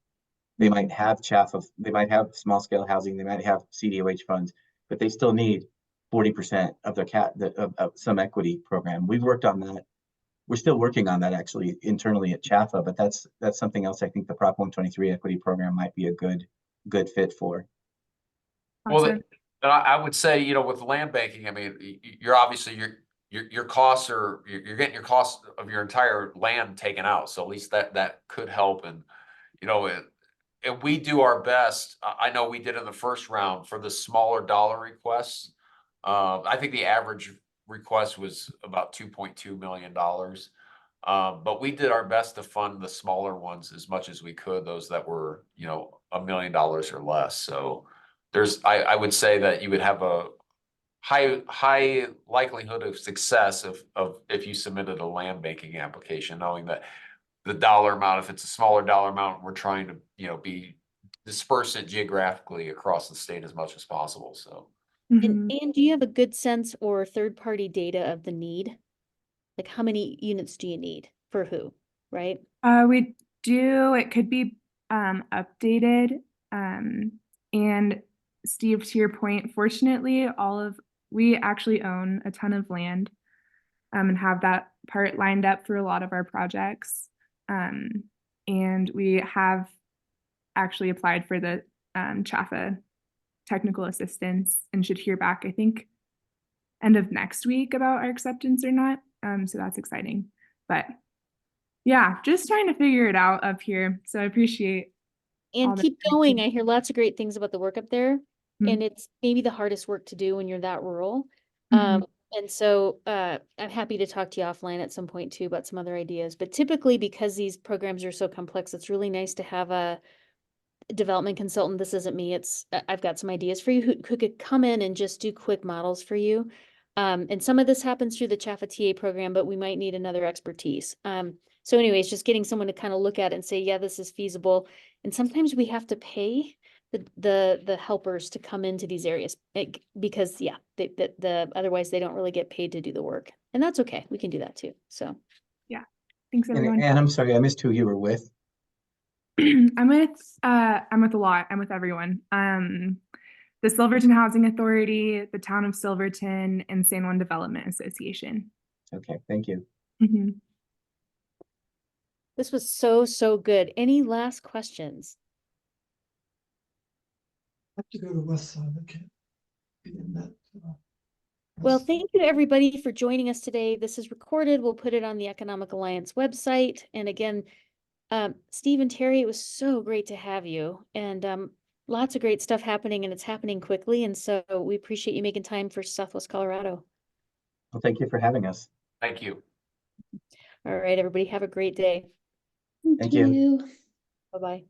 They might have CHFA, they might have small scale housing, they might have CDOH funds, but they still need 40% of their of some equity program. We've worked on that. We're still working on that actually internally at CHFA, but that's something else I think the Prop 123 equity program might be a good fit for. Awesome. Well, I would say, with land banking, I mean, you're obviously your costs are, you're getting your cost of your entire land taken out. So at least that could help. And, and we do our best. I know we did in the first round for the smaller dollar requests. I think the average request was about $2.2 million. But we did our best to fund the smaller ones as much as we could, those that were, $1 million or less. So I would say that you would have a high likelihood of success if you submitted a land banking application, knowing that the dollar amount, if it's a smaller dollar amount, we're trying to disperse it geographically across the state as much as possible. So. And do you have a good sense or third-party data of the need? Like how many units do you need for who, right? We do. It could be updated. And Steve, to your point, fortunately, we actually own a ton of land and have that part lined up for a lot of our projects. and we have actually applied for the CHFA technical assistance and should hear back, I think, end of next week about our acceptance or not. So that's exciting. But yeah, just trying to figure it out up here. So I appreciate all And the keep information. going. I hear lots of great things about the work up there. Mhm. And it's maybe the hardest work to do when you're that rural. Mhm. And so I'm happy to talk to you offline at some point too about some other ideas. But typically, because these programs are so complex, it's really nice to have a development consultant. This isn't me. I've got some ideas for you who could come in and just do quick models for you. And some of this happens through the CHFA TA program, but we might need another expertise. So anyways, just getting someone to kind of look at it and say, yeah, this is feasible. And sometimes we have to pay the helpers to come into these areas because yeah, the otherwise they don't really get paid to do the work. And that's okay. We can do that too. So Thanks, everyone. And I'm sorry, I missed who you were with. I'm with a lot. I'm with everyone. The Silverton Housing Authority, the Town of Silverton, and San Juan Development Association. Okay, thank you. Mhm. this was so good. Any last questions? Have to go to West Side. I can't be in that. Well, West- thank you to everybody for joining us today. This is recorded. We'll put it on the Economic Alliance website. And again, Steve and Terry, it was so great to have you. And lots of great stuff happening, and it's happening quickly. And so we appreciate you making time for Southwest Colorado. Well, thank you for having us. Thank you. All right, everybody, have a great day. Thank you. Bye-bye.